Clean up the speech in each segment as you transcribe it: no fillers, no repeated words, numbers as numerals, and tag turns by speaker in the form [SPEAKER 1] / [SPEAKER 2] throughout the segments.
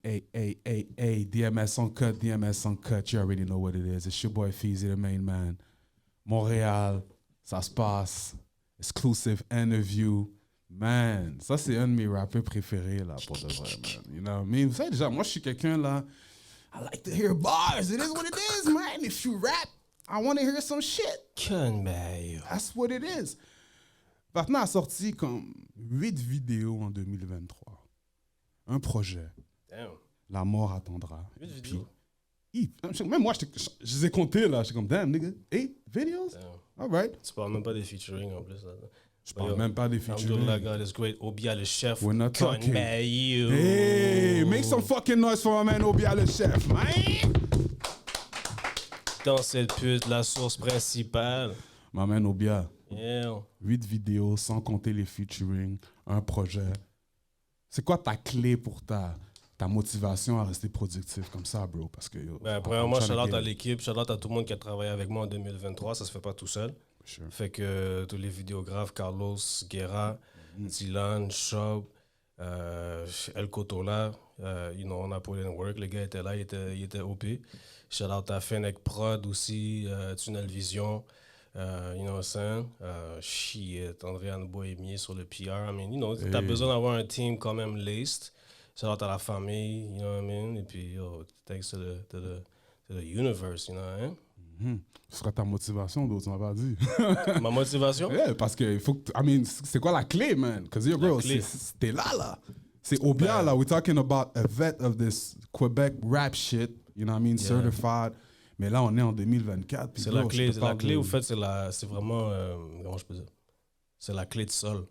[SPEAKER 1] hey, DMS Uncut, DMS Uncut, you already know what it is. It's your boy Feezy, the main man. Montréal, ça se passe. Exclusive interview. Man, ça c'est un de mes rappeurs préférés là, pour de vrai, man. You know what I mean? Vous savez déjà, moi je suis quelqu'un là, I like to hear bars. It is what it is, man. If you rap, I want to hear some shit. That's what it is. Patna a sorti comme 8 vidéos en 2023. Un projet.
[SPEAKER 2] Damn.
[SPEAKER 1] La mort attendra.
[SPEAKER 2] 8 vidéos.
[SPEAKER 1] Même moi, je les ai comptés là. J'étais comme, damn, nigga. 8 videos?
[SPEAKER 2] Damn.
[SPEAKER 1] All right.
[SPEAKER 2] Tu parles même pas des featuring en plus. Là.
[SPEAKER 1] Je parle même pas des featuring.
[SPEAKER 2] Alhamdulillah, God is great. Obia le chef.
[SPEAKER 1] We're not talking.
[SPEAKER 2] You.
[SPEAKER 1] Hey, make some fucking noise for my man Obia le chef, man.
[SPEAKER 2] Dans cette pute, la source principale.
[SPEAKER 1] My man Obia.
[SPEAKER 2] Yeah.
[SPEAKER 1] 8 vidéos sans compter les featuring, un projet. C'est quoi ta clé pour ta motivation à rester productif comme ça, bro? Parce que,
[SPEAKER 2] premièrement, shout-out à l'équipe, shout-out à tout le monde qui a travaillé avec moi en 2023. Ça se fait pas tout seul.
[SPEAKER 1] Sure.
[SPEAKER 2] Fait que tous les vidéographes, Carlos, Guerra, Dylan, Shob, El Cotola, Napoleon Work, les gars étaient là, ils étaient OP. Shout-out à Fennec Prod aussi, Tunnel Vision. You know what I'm saying? Shit, Andréane Bohémier sur le PR. I mean, t'as besoin d'avoir un team quand même laced. Shout out à la famille, you know what I mean? Et puis, thanks to the universe, you know what I mean?
[SPEAKER 1] Ce sera ta motivation, d'autres, tu m'as pas dit.
[SPEAKER 2] Ma motivation?
[SPEAKER 1] Yeah, parce que il faut que, c'est quoi la clé, man? Because yo, bro, t'es là. C'est Obia, là. We're talking about a vet of this Quebec rap shit, you know what I mean? Yeah. Certified. Mais là, on est en 2024.
[SPEAKER 2] C'est la clé. La clé, au fait, c'est vraiment... comment je peux dire? C'est la clé de sol.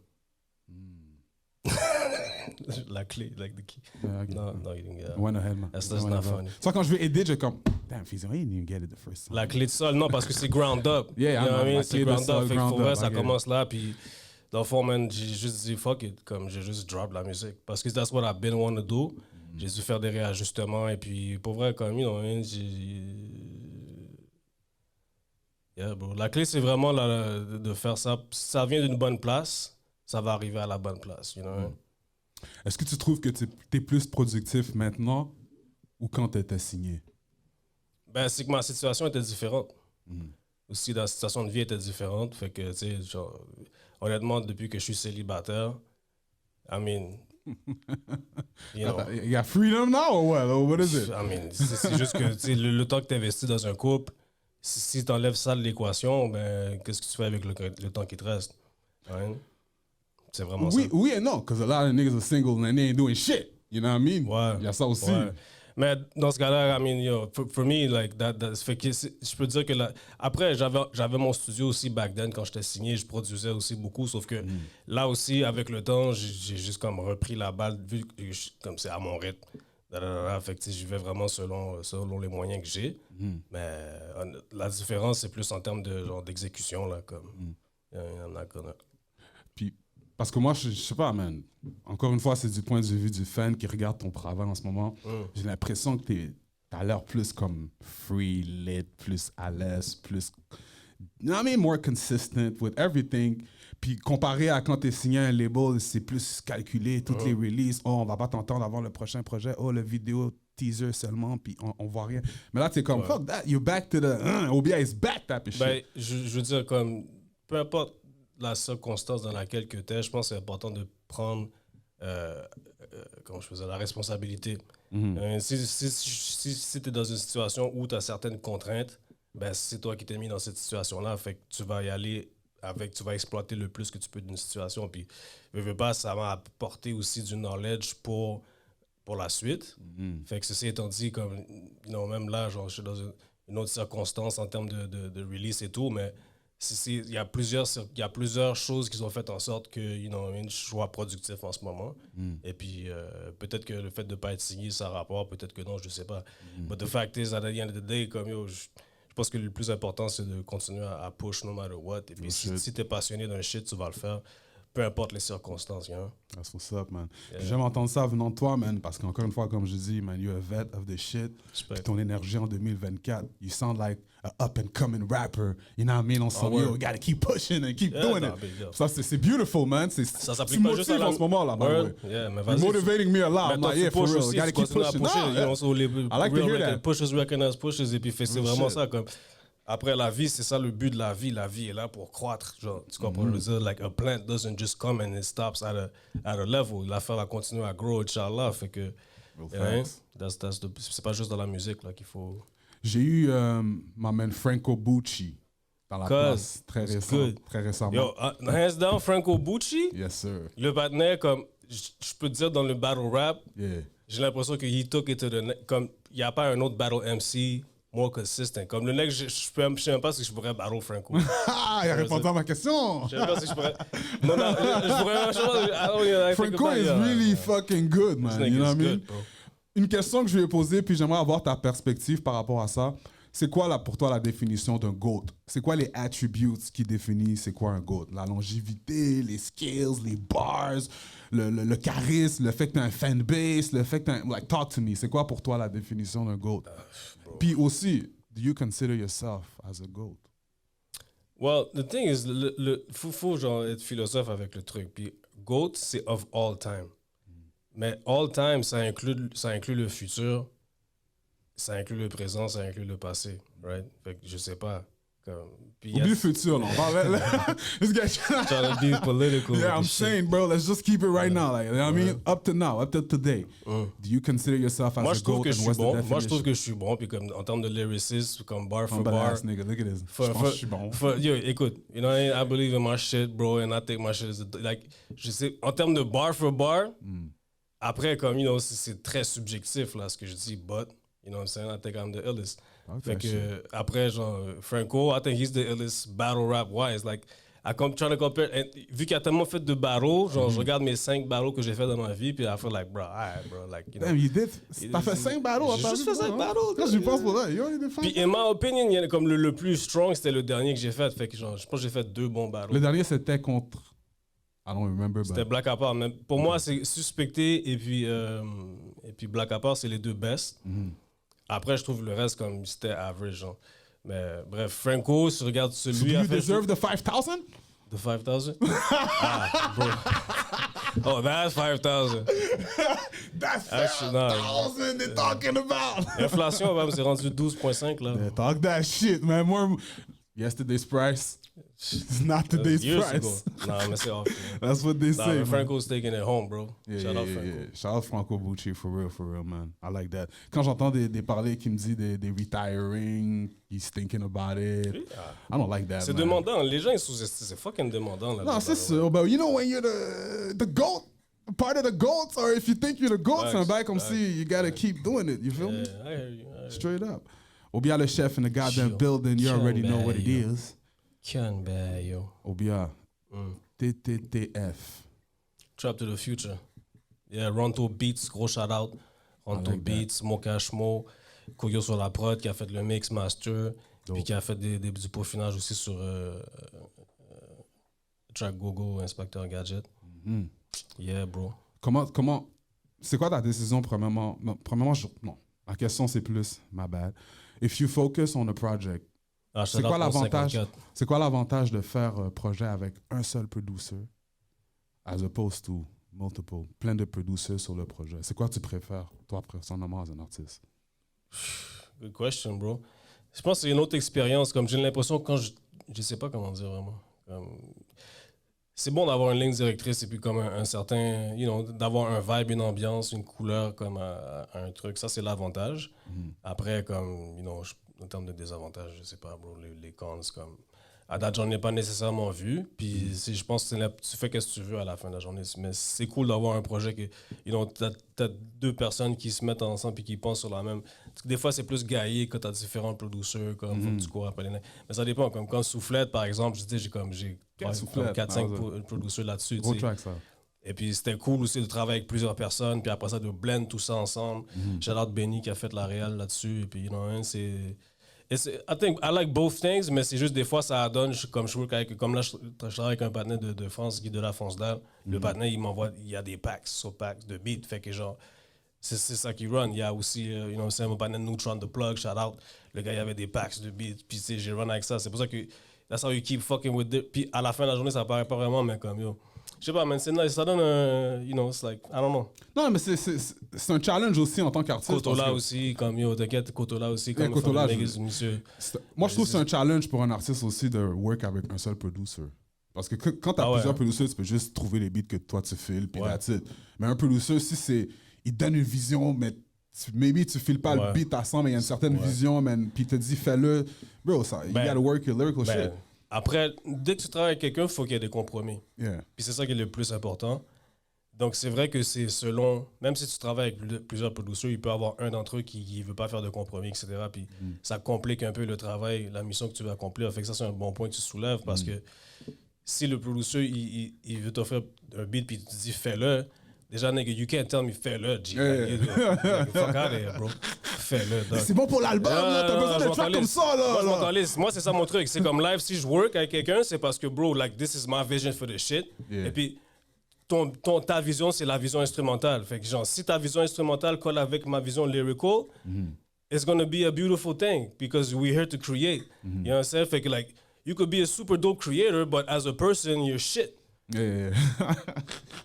[SPEAKER 2] La clé, like the key.
[SPEAKER 1] Yeah,
[SPEAKER 2] no, you didn't get that.
[SPEAKER 1] Went ahead, man.
[SPEAKER 2] That's not funny.
[SPEAKER 1] So quand je vais aider, je comme... Damn, Feezy, I didn't even get it the first time.
[SPEAKER 2] La clé de sol, non, parce que c'est ground up.
[SPEAKER 1] Yeah,
[SPEAKER 2] you know what I mean? C'est ground up. Fait que pour vrai, ça
[SPEAKER 1] it.
[SPEAKER 2] commence là, puis... Dans le fond, man, j'ai juste dit fuck it, comme j'ai juste drop la musique. Parce que that's what I've been wanting to do. J'ai dû faire des réajustements, et puis pour vrai, comme, you know, yeah, bro. La clé, c'est vraiment de faire ça. Si ça vient d'une bonne place, ça va arriver à la bonne place, you know?
[SPEAKER 1] Est-ce que tu trouves que tu es plus productif maintenant ou quand tu étais signé?
[SPEAKER 2] Ben, c'est que ma situation était différente. Aussi, la situation de vie était différente. Fait que, tu sais, genre, honnêtement, depuis que je suis célibataire, I mean... You know,
[SPEAKER 1] you got freedom now or what? Or what is it?
[SPEAKER 2] I mean, c'est juste que, tu sais, le temps que tu investis dans un couple, si tu enlèves ça de l'équation, ben, qu'est-ce que tu fais avec le temps qui te reste? Right? C'est vraiment ça.
[SPEAKER 1] Oui et non, because a lot of niggas are single and they ain't doing shit. You know what I mean?
[SPEAKER 2] Ouais.
[SPEAKER 1] Il y a ça aussi.
[SPEAKER 2] Ouais. Mais dans ce cas-là, I mean, for me, like, fait que je peux dire que après, j'avais mon studio aussi back then, quand j'étais signé, je produisais aussi beaucoup, sauf que là aussi, avec le temps, j'ai juste comme repris la balle, vu que comme c'est à mon rythme. Fait que j'y vais vraiment selon les moyens que j'ai. Mais la différence, c'est plus en termes de genre d'exécution, là, comme.
[SPEAKER 1] Puis, parce que moi, je sais pas, man. Encore une fois, c'est du point de vue du fan qui regarde ton travail en ce moment. J'ai l'impression que t'as l'air plus comme free, lit, plus à l'aise, plus... You know what I mean? More consistent with everything. Puis comparé à quand t'es signé un label, c'est plus calculé, toutes les releases. Oh, on va pas t'entendre avant le prochain projet. Oh, le vidéo teaser seulement, puis on voit rien. Mais là, t'es comme, fuck that, you're back to the... OBI is back, type of shit.
[SPEAKER 2] Ben, je veux dire, comme, peu importe la circonstance dans laquelle que t'es, je pense que c'est important de prendre comment je faisais, la responsabilité. Si t'es dans une situation où t'as certaines contraintes, ben, c'est toi qui t'es mis dans cette situation-là, fait que tu vas y aller tu vas exploiter le plus que tu peux d'une situation, puis veux pas, ça m'a apporté aussi du knowledge pour la suite. Fait que ceci étant dit, comme, même là, genre, je suis dans une autre circonstance en termes de release et tout, mais il y a plusieurs choses qui ont fait en sorte que je sois productif en ce moment. Et puis, peut-être que le fait de ne pas être signé, ça a rapport, peut-être que non, je ne sais pas. But the fact is, at the end of the day, comme je pense que le plus important, c'est de continuer à push no matter what. Et puis, si tu es passionné d'un shit, tu vas le faire. peu importe les circonstances, you know?
[SPEAKER 1] That's what's up, man.
[SPEAKER 2] Yeah.
[SPEAKER 1] J'aime entendre ça venant de toi, man, parce qu'encore une fois, comme je dis, man, you're a vet of the shit. Puis ton énergie en 2024, you sound like an up-and-coming rapper. You know what I mean? On sent, yo, you gotta keep pushing and keep doing it. Ça, c'est beautiful, man.
[SPEAKER 2] Ça s'applique pas juste à
[SPEAKER 1] en ce moment, là, by the way.
[SPEAKER 2] Yeah, mais
[SPEAKER 1] You're motivating me a lot. I'm like, yeah, for real.
[SPEAKER 2] Aussi,
[SPEAKER 1] Gotta keep pushing.
[SPEAKER 2] I
[SPEAKER 1] like to hear that.
[SPEAKER 2] Pushes recognize pushes, et puis c'est vraiment ça, comme... Après, la vie, c'est ça le but de la vie. La vie est là pour croître. Genre, tu comprends? Je veux dire, like, a plant doesn't just come and it stops at a level. L'affaire va continuer à grow, Inch'Allah. Fait que, c'est pas juste dans la musique là, qu'il faut...
[SPEAKER 1] J'ai eu ma man Franco Bucci dans la place très récemment.
[SPEAKER 2] Yo, hands down, Franco Bucci.
[SPEAKER 1] Yes, sir.
[SPEAKER 2] Le partenaire, comme, je peux te dire, dans le battle rap,
[SPEAKER 1] Yeah.
[SPEAKER 2] j'ai l'impression que he took it to the comme, il n'y a pas un autre battle MC more consistent. Comme le mec, je sais même pas si je pourrais battle Franco.
[SPEAKER 1] Ah, il a répondu à ma question.
[SPEAKER 2] Je sais pas si je pourrais. Non, je pourrais.
[SPEAKER 1] Franco is really fucking good, man. You know what I mean? Une question que je lui ai posée, puis j'aimerais avoir ta perspective par rapport à ça. C'est quoi, pour toi, la définition d'un GOAT? C'est quoi les attributes qui définissent c'est quoi un GOAT? La longévité, les skills, les bars, le charisme, le fait que tu as un fanbase, le fait que tu as... Like, talk to me. C'est quoi pour toi la définition d'un GOAT? Puis aussi, do you consider yourself as a GOAT?
[SPEAKER 2] Well, the thing is, faut genre être philosophe avec le truc. Puis GOAT, c'est of all time. Mais all time, ça inclut le futur, ça inclut le présent, ça inclut le passé, right? Fait que je sais pas.
[SPEAKER 1] Oublie le futur, là. This guy
[SPEAKER 2] trying to be political.
[SPEAKER 1] Yeah, I'm saying, bro, let's just keep it right now. Like, you know what I mean? Up to now, up to today. Do you consider yourself as a GOAT?
[SPEAKER 2] Moi, je trouve que je suis bon. Puis comme, en termes de lyricisme, comme bar for bar.
[SPEAKER 1] Nigga, look at this. Je pense que je suis bon.
[SPEAKER 2] Yo, écoute, you know, I believe in my shit, bro, and I take my shit as like, je sais, en termes de bar for bar, après, comme, you know, c'est très subjectif, là, ce que je dis, but, you know what I'm saying? I think I'm the illest.
[SPEAKER 1] Okay,
[SPEAKER 2] fait que, après, genre, Franco, I think he's the illest battle rap wise. Like, I'm trying to compare, and, vu qu'il y a tellement fait de battles, genre, je regarde mes 5 battles que j'ai fait dans ma vie, puis I feel like, bro, alright, bro, like, you know.
[SPEAKER 1] Damn, you did? T'as fait 5 battles?
[SPEAKER 2] J'ai juste fait 5 battles.
[SPEAKER 1] Quand je pense pour ça, you already did 5.
[SPEAKER 2] Puis, in my opinion, il y a comme le plus strong, c'était le dernier que j'ai fait. Fait que, genre, je pense que j'ai fait 2 bons battles.
[SPEAKER 1] Le dernier, c'était contre... I don't remember.
[SPEAKER 2] C'était Black Apart. Mais pour moi, c'est Suspecté et puis Black Apart, c'est les 2 best. Après, je trouve le reste comme c'était average. Genre. Mais bref, Franco, si tu regardes celui...
[SPEAKER 1] So do you deserve the 5,000?
[SPEAKER 2] The 5,000? Ah, bro. Oh, that's 5,000.
[SPEAKER 1] That's 5,000 they're talking about.
[SPEAKER 2] L'inflation, même, c'est rendu 12,5 là.
[SPEAKER 1] Yeah, talk that shit, man. More yesterday's price. It's not today's price.
[SPEAKER 2] Nah, mais c'est off.
[SPEAKER 1] That's what they say.
[SPEAKER 2] Franco's taking it home, bro.
[SPEAKER 1] Yeah,
[SPEAKER 2] Shout out Franco.
[SPEAKER 1] Yeah. Shout out Franco Bucci, for real, man. I like that. Quand j'entends des parler qui me disent des retiring, he's thinking about it. Yeah. I don't like that,
[SPEAKER 2] c'est
[SPEAKER 1] man.
[SPEAKER 2] Demandant. Les gens, ils sous-estiment. C'est fucking demandant. Là,
[SPEAKER 1] non, c'est sûr. But you know when you're the GOAT, part of the GOATs, or if you think you're the GOAT, c'est un bail comme si you gotta keep doing it. You feel me?
[SPEAKER 2] I hear you.
[SPEAKER 1] Straight up. Obia le chef in the goddamn building, you already know what it is.
[SPEAKER 2] Yo.
[SPEAKER 1] Obia. TTTF.
[SPEAKER 2] Trap to the Future. Yeah, Ronto Beats, gros shout out. Ronto like Beats, Mokashmo, Koyo sur la prod qui a fait le mix master, puis qui a fait du peaufinage aussi sur Track Gogo, Inspector Gadget. Yeah, bro.
[SPEAKER 1] Comment c'est quoi ta décision premièrement? Non, la question c'est plus, my bad. If you focus on a project, c'est quoi l'avantage de faire un projet avec un seul producer as opposed to multiple, plein de producers sur le projet? C'est quoi tu préfères, toi, personnellement, as un artiste?
[SPEAKER 2] Good question, bro. Je pense que c'est une autre expérience. Comme j'ai l'impression, quand je sais pas comment dire vraiment. C'est bon d'avoir une ligne directrice et puis comme un certain, you know, d'avoir un vibe, une ambiance, une couleur comme à un truc. Ça, c'est l'avantage. Après, comme, you know, en termes de désavantages, je sais pas, bro, les cons, comme... À date, j'en ai pas nécessairement vu. Puis je pense que tu fais ce que tu veux à la fin de la journée. Mais c'est cool d'avoir un projet que, you know, t'as 2 personnes qui se mettent ensemble et qui pensent sur la même... Des fois, c'est plus gaillé quand t'as différents producers, comme faut que tu cours après les nains. Mais ça dépend. Comme quand Soufflette, par exemple, j'ai 4-5 producers là-dessus.
[SPEAKER 1] Gros track, ça.
[SPEAKER 2] Et puis c'était cool aussi de travailler avec plusieurs personnes, puis après ça de blend tout ça ensemble. Shout out Benny qui a fait la réal là-dessus. Et puis, you know, c'est... I like both things, mais c'est juste des fois ça donne, comme là, je travaille avec un partenaire de France, Guy de la France-Dalle. Le partenaire, il m'envoie, il y a des packs sur packs de beats, fait que genre, c'est ça qui run. Il y a aussi, c'est mon partenaire Neutron The Plug, shout out. Le gars, il y avait des packs de beats, puis j'ai run avec ça. C'est pour ça que, that's how you keep fucking with it. Puis à la fin de la journée, ça paraît pas vraiment, mais comme, yo, je sais pas, man, c'est nice, ça donne un, it's like, I don't know.
[SPEAKER 1] Non, mais c'est un challenge aussi en tant qu'artiste.
[SPEAKER 2] Kotola aussi, comme yo, t'inquiète, Kotola aussi, comme
[SPEAKER 1] Kotola,
[SPEAKER 2] monsieur.
[SPEAKER 1] Moi, je trouve que c'est un challenge pour un artiste aussi de work avec un seul producer. Parce que quand t'as plusieurs producers, tu peux juste trouver les beats que toi tu files, puis that's it. Mais un producer, si il donne une vision, mais maybe tu files pas le beat à 100, mais il y a une certaine vision, man, puis il te dit fais-le. Bro, you gotta work your lyrical shit.
[SPEAKER 2] Après, dès que tu travailles avec quelqu'un, il faut qu'il y ait des compromis.
[SPEAKER 1] Yeah.
[SPEAKER 2] Puis c'est ça qui est le plus important. Donc c'est vrai que c'est selon, même si tu travailles avec plusieurs producers, il peut y avoir un d'entre eux qui ne veut pas faire de compromis, etc. Puis ça complique un peu le travail, la mission que tu veux accomplir. Fait que ça, c'est un bon point que tu soulèves parce que si le producer, il veut t'offrir un beat puis tu te dis fais-le, déjà, nigga, you can't tell me fais-le, G. Fuck out of here, bro. Fais-le,
[SPEAKER 1] c'est bon pour l'album, là. T'as besoin d'un track comme ça, là.
[SPEAKER 2] Moi, c'est ça mon truc. C'est comme live, si je work avec quelqu'un, c'est parce que, bro, like, this is my vision for the shit.
[SPEAKER 1] Yeah.
[SPEAKER 2] Et puis, ta vision, c'est la vision instrumentale. Fait que, genre, si ta vision instrumentale colle avec ma vision lyrical, it's gonna be a beautiful thing because we're here to create. You know what I'm saying? Fait que, like, you could be a super dope creator, but as a person, you're shit.
[SPEAKER 1] Yeah.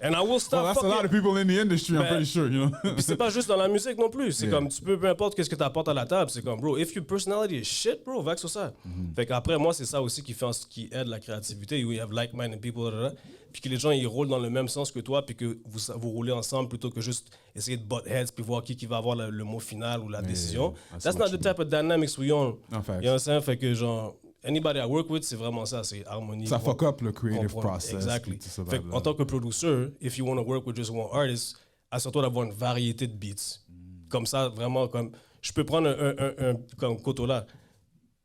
[SPEAKER 2] And I will stop.
[SPEAKER 1] Well, that's a lot of people in the industry, I'm pretty sure, you know.
[SPEAKER 2] Puis c'est pas juste dans la musique non plus. C'est comme, tu peux, peu importe qu'est-ce que tu apportes à la table, c'est comme, bro, if your personality is shit, bro, va sur ça. Fait qu'après, moi, c'est ça aussi qui aide la créativité. We have like-minded people, puis que les gens, ils roulent dans le même sens que toi, puis que vous roulez ensemble plutôt que juste essayer de butt heads, puis voir qui va avoir le mot final ou la décision. That's not the type of dynamics we own. You know what I'm saying? Fait que, genre, anybody I work with, c'est vraiment ça, c'est harmonie.
[SPEAKER 1] Ça fuck up le creative process.
[SPEAKER 2] Exactly. Fait en tant que producer, if you want to work with just one artist, assure-toi d'avoir une variété de beats. Comme ça, vraiment, comme je peux prendre un comme Kotola.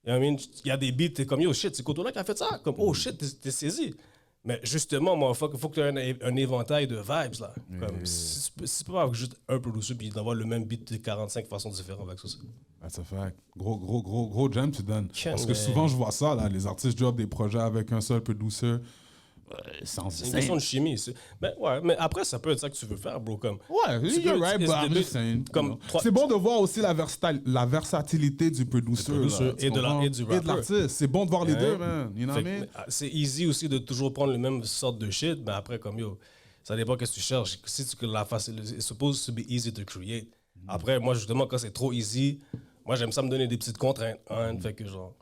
[SPEAKER 2] You know what I mean? Il y a des beats, t'es comme yo shit, c'est Kotola qui a fait ça. Comme oh shit, t'es saisi. Mais justement, moi, faut que tu aies un éventail de vibes là. Comme c'est pas avoir juste un producer puis d'avoir le même beat de 45 façons différentes avec ça.
[SPEAKER 1] That's a fact. Gros jam tu donnes. Parce que souvent je vois ça là, les artistes drop des projets avec un seul producer.
[SPEAKER 2] C'est une question de chimie. Mais après, ça peut être ça que tu veux faire, bro. Comme,
[SPEAKER 1] you're right, but I'm just saying. C'est bon de voir aussi la versatilité du producer
[SPEAKER 2] et du rapper.
[SPEAKER 1] Et de l'artiste. C'est bon de voir les deux, man. You know what I mean?
[SPEAKER 2] C'est easy aussi de toujours prendre le même sorte de shit, mais après, comme yo, ça dépend qu'est-ce que tu cherches. Si tu la facilité, it's supposed to be easy to create. Après, moi, justement, quand c'est trop easy, moi, j'aime ça me donner des petites contraintes. Fait que genre.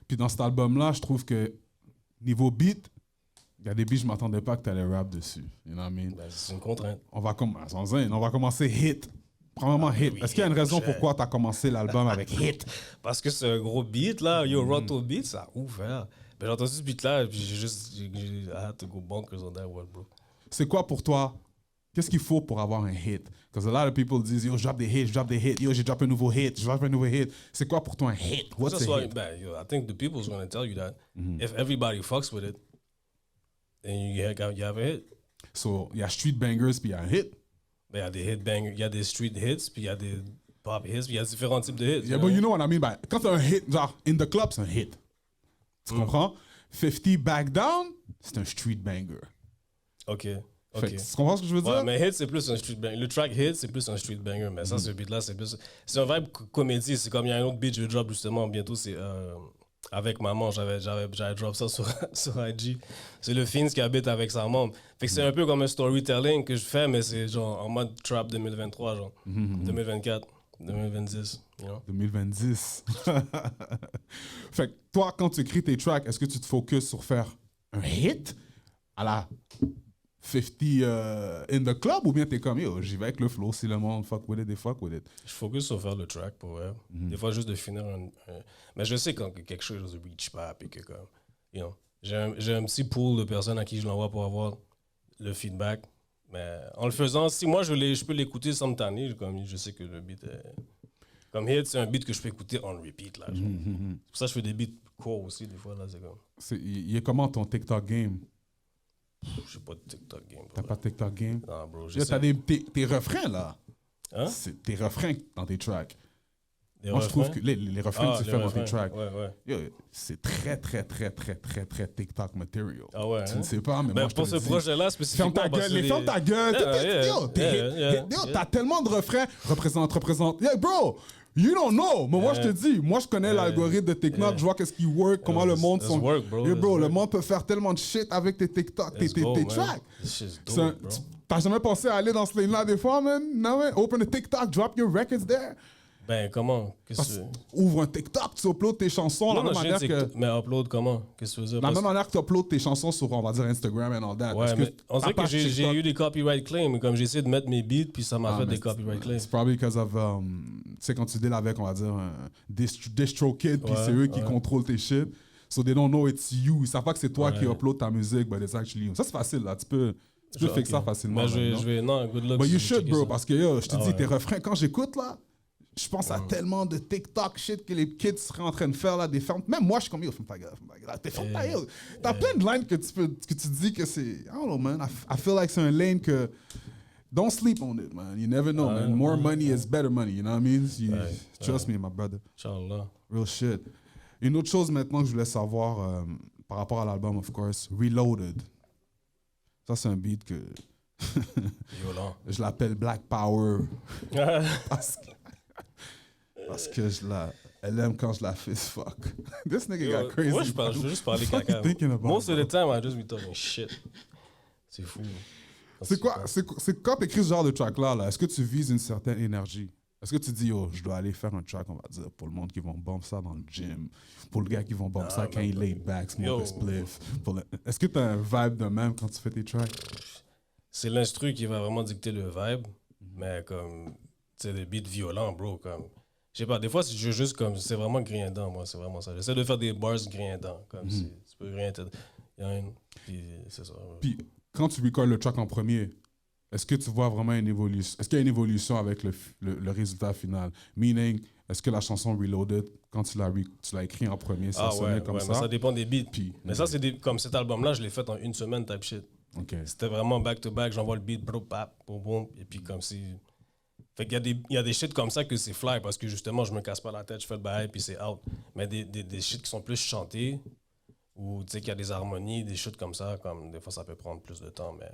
[SPEAKER 1] Puis dans cet album-là, je trouve que niveau beat, il y a des beats, je m'attendais pas que tu allais rap dessus. You know what I mean?
[SPEAKER 2] C'est une contrainte.
[SPEAKER 1] On va commencer hit. Premièrement, hit. Est-ce qu'il y a une raison pourquoi tu as commencé l'album avec hit?
[SPEAKER 2] Parce que c'est un gros beat, là. Yo, Roto Beat, ça ouf, hein. Ben, j'ai entendu ce beat-là, puis I had to go bonkers on that one, bro.
[SPEAKER 1] C'est quoi pour toi? Qu'est-ce qu'il faut pour avoir un hit? Because a lot of people disent, yo, je drop des hits. Yo, j'ai drop un nouveau hit. C'est quoi pour toi un hit? What's a hit?
[SPEAKER 2] I think the people's going to tell you that. If everybody fucks with it, then you have a hit.
[SPEAKER 1] So, il y a street bangers puis il y a un hit.
[SPEAKER 2] Il y a des hit bangers, il y a des street hits, puis il y a des pop hits, puis il y a différents types de hits.
[SPEAKER 1] Yeah, but you know what I mean by quand c'est un hit, genre, in the club, c'est un hit. Tu comprends? 50 Back Down, c'est un street banger.
[SPEAKER 2] OK.
[SPEAKER 1] Tu comprends ce que je veux dire?
[SPEAKER 2] Ouais, mais hit, c'est plus un street banger. Le track hit, c'est plus un street banger, mais ça, ce beat-là, c'est plus... C'est un vibe comédie. C'est comme il y a un autre beat que je vais drop justement bientôt, c'est... Avec maman, j'avais drop ça sur IG. C'est le Fins qui habite avec sa maman. Fait que c'est un peu comme un storytelling que je fais, mais c'est genre en mode trap 2023, genre. 2024, 2026, you know?
[SPEAKER 1] 2026. Fait que toi, quand tu écris tes tracks, est-ce que tu te focuses sur faire un hit à la 50 in the club ou bien t'es comme yo, j'y vais avec le flow, si le monde fuck with it, they fuck with it.
[SPEAKER 2] Je focus sur faire le track pour vrai. Des fois, juste de finir mais je sais quand quelque chose ne reach pas, puis que comme, you know, j'ai un petit pool de personnes à qui je l'envoie pour avoir le feedback. Mais en le faisant, si moi je peux l'écouter sans me tanner, comme je sais que le beat est. Comme Hit, c'est un beat que je peux écouter on repeat. Là, c'est pour ça que je fais des beats courts aussi, des fois. Là, c'est comme.
[SPEAKER 1] Il est comment ton TikTok game?
[SPEAKER 2] J'ai pas de TikTok game.
[SPEAKER 1] T'as pas de TikTok game?
[SPEAKER 2] Non, bro.
[SPEAKER 1] T'as tes refrains, là.
[SPEAKER 2] Hein?
[SPEAKER 1] C'est tes refrains dans tes tracks. Moi, je trouve que les refrains que tu fais dans tes
[SPEAKER 2] refrains.
[SPEAKER 1] tracks,
[SPEAKER 2] Ouais.
[SPEAKER 1] yo, c'est très TikTok material.
[SPEAKER 2] Ah ouais.
[SPEAKER 1] Tu ne sais pas, mais moi, je te
[SPEAKER 2] pour
[SPEAKER 1] le
[SPEAKER 2] ce
[SPEAKER 1] dis.
[SPEAKER 2] projet-là,
[SPEAKER 1] Ferme
[SPEAKER 2] spécifiquement.
[SPEAKER 1] ta
[SPEAKER 2] parce
[SPEAKER 1] gueule,
[SPEAKER 2] que
[SPEAKER 1] ferme ta gueule. T'as tellement de refrains. Représente. Yeah, bro, you don't know. Mais moi, je te dis, moi, je connais l'algorithme de TikTok. Je vois qu'est-ce qui work, comment le monde sont.
[SPEAKER 2] Work, bro.
[SPEAKER 1] Yo, bro, le monde peut faire tellement de shit avec tes TikTok, tes tracks. T'as jamais pensé à aller dans ce lane-là des fois, man? Non, man. Open a TikTok, drop your records there.
[SPEAKER 2] Ben, comment?
[SPEAKER 1] Ouvre un TikTok, tu uploads tes chansons.
[SPEAKER 2] Mais upload comment? Qu'est-ce que tu veux dire?
[SPEAKER 1] La même manière que tu uploads tes chansons sur, on va dire, Instagram and all that.
[SPEAKER 2] Ouais, mais on dirait que j'ai eu des copyright claims. Comme j'ai essayé de mettre mes beats, puis ça m'a fait des copyright claims.
[SPEAKER 1] C'est probably because of, tu sais, quand tu deals avec, on va dire, DistroKid, puis c'est eux qui contrôlent tes shit. So they don't know it's you. Ils savent pas que c'est toi qui upload ta musique, but it's actually you. Ça, c'est facile, là. Tu peux fixer ça facilement.
[SPEAKER 2] Mais non, good luck.
[SPEAKER 1] But you should, bro, parce que, yo, je te dis, tes refrains, quand j'écoute, là, je pense à tellement de TikTok shit que les kids seraient en train de faire là, des fermes. Même moi, je suis comme, yo, ferme ta gueule. T'as plein de lines que tu dis que c'est. I don't know, man. I feel like c'est un lane que. Don't sleep on it, man. You never know, man. More money is better money, you know what I mean? Trust me, my brother.
[SPEAKER 2] Inch'Allah.
[SPEAKER 1] Real shit. Une autre chose maintenant que je voulais savoir par rapport à l'album, of course, Reloaded. Ça, c'est un beat que.
[SPEAKER 2] Violent.
[SPEAKER 1] Je l'appelle Black Power. Parce que elle aime quand je la fais fuck. This nigga got crazy.
[SPEAKER 2] Moi, je veux juste parler caca. Most of the time, I just be talking shit. C'est fou.
[SPEAKER 1] C'est quoi? C'est quand t'écris ce genre de track-là, est-ce que tu vises une certaine énergie? Est-ce que tu dis, oh, je dois aller faire un track, on va dire, pour le monde qui vont bump ça dans le gym, pour le gars qui vont bump ça quand il laid back, smoke a spliff. Est-ce que t'as un vibe de même quand tu fais tes tracks?
[SPEAKER 2] C'est l'instru qui va vraiment dicter le vibe, mais comme, tu sais, des beats violents, bro, comme. Je sais pas, des fois, je juste comme, c'est vraiment griendant, moi, c'est vraiment ça. J'essaie de faire des bars griendants, comme si tu peux rien te. Puis c'est ça.
[SPEAKER 1] Puis quand tu recordes le track en premier, est-ce que tu vois vraiment une évolution? Est-ce qu'il y a une évolution avec le résultat final? Meaning, est-ce que la chanson Reloaded, quand tu l'as écrit en premier, ça sonnait comme ça?
[SPEAKER 2] Mais ça dépend des beats. Mais ça, c'est comme cet album-là, je l'ai fait en une semaine, type shit.
[SPEAKER 1] Okay.
[SPEAKER 2] C'était vraiment back-to-back, j'envoie le beat, bro, pap, boum, boum, et puis comme si. Fait qu'il y a des shit comme ça que c'est fly parce que justement, je me casse pas la tête, je fais le bail, puis c'est out. Mais des shit qui sont plus chantés, ou tu sais qu'il y a des harmonies, des shit comme ça, comme des fois ça peut prendre plus de temps, mais.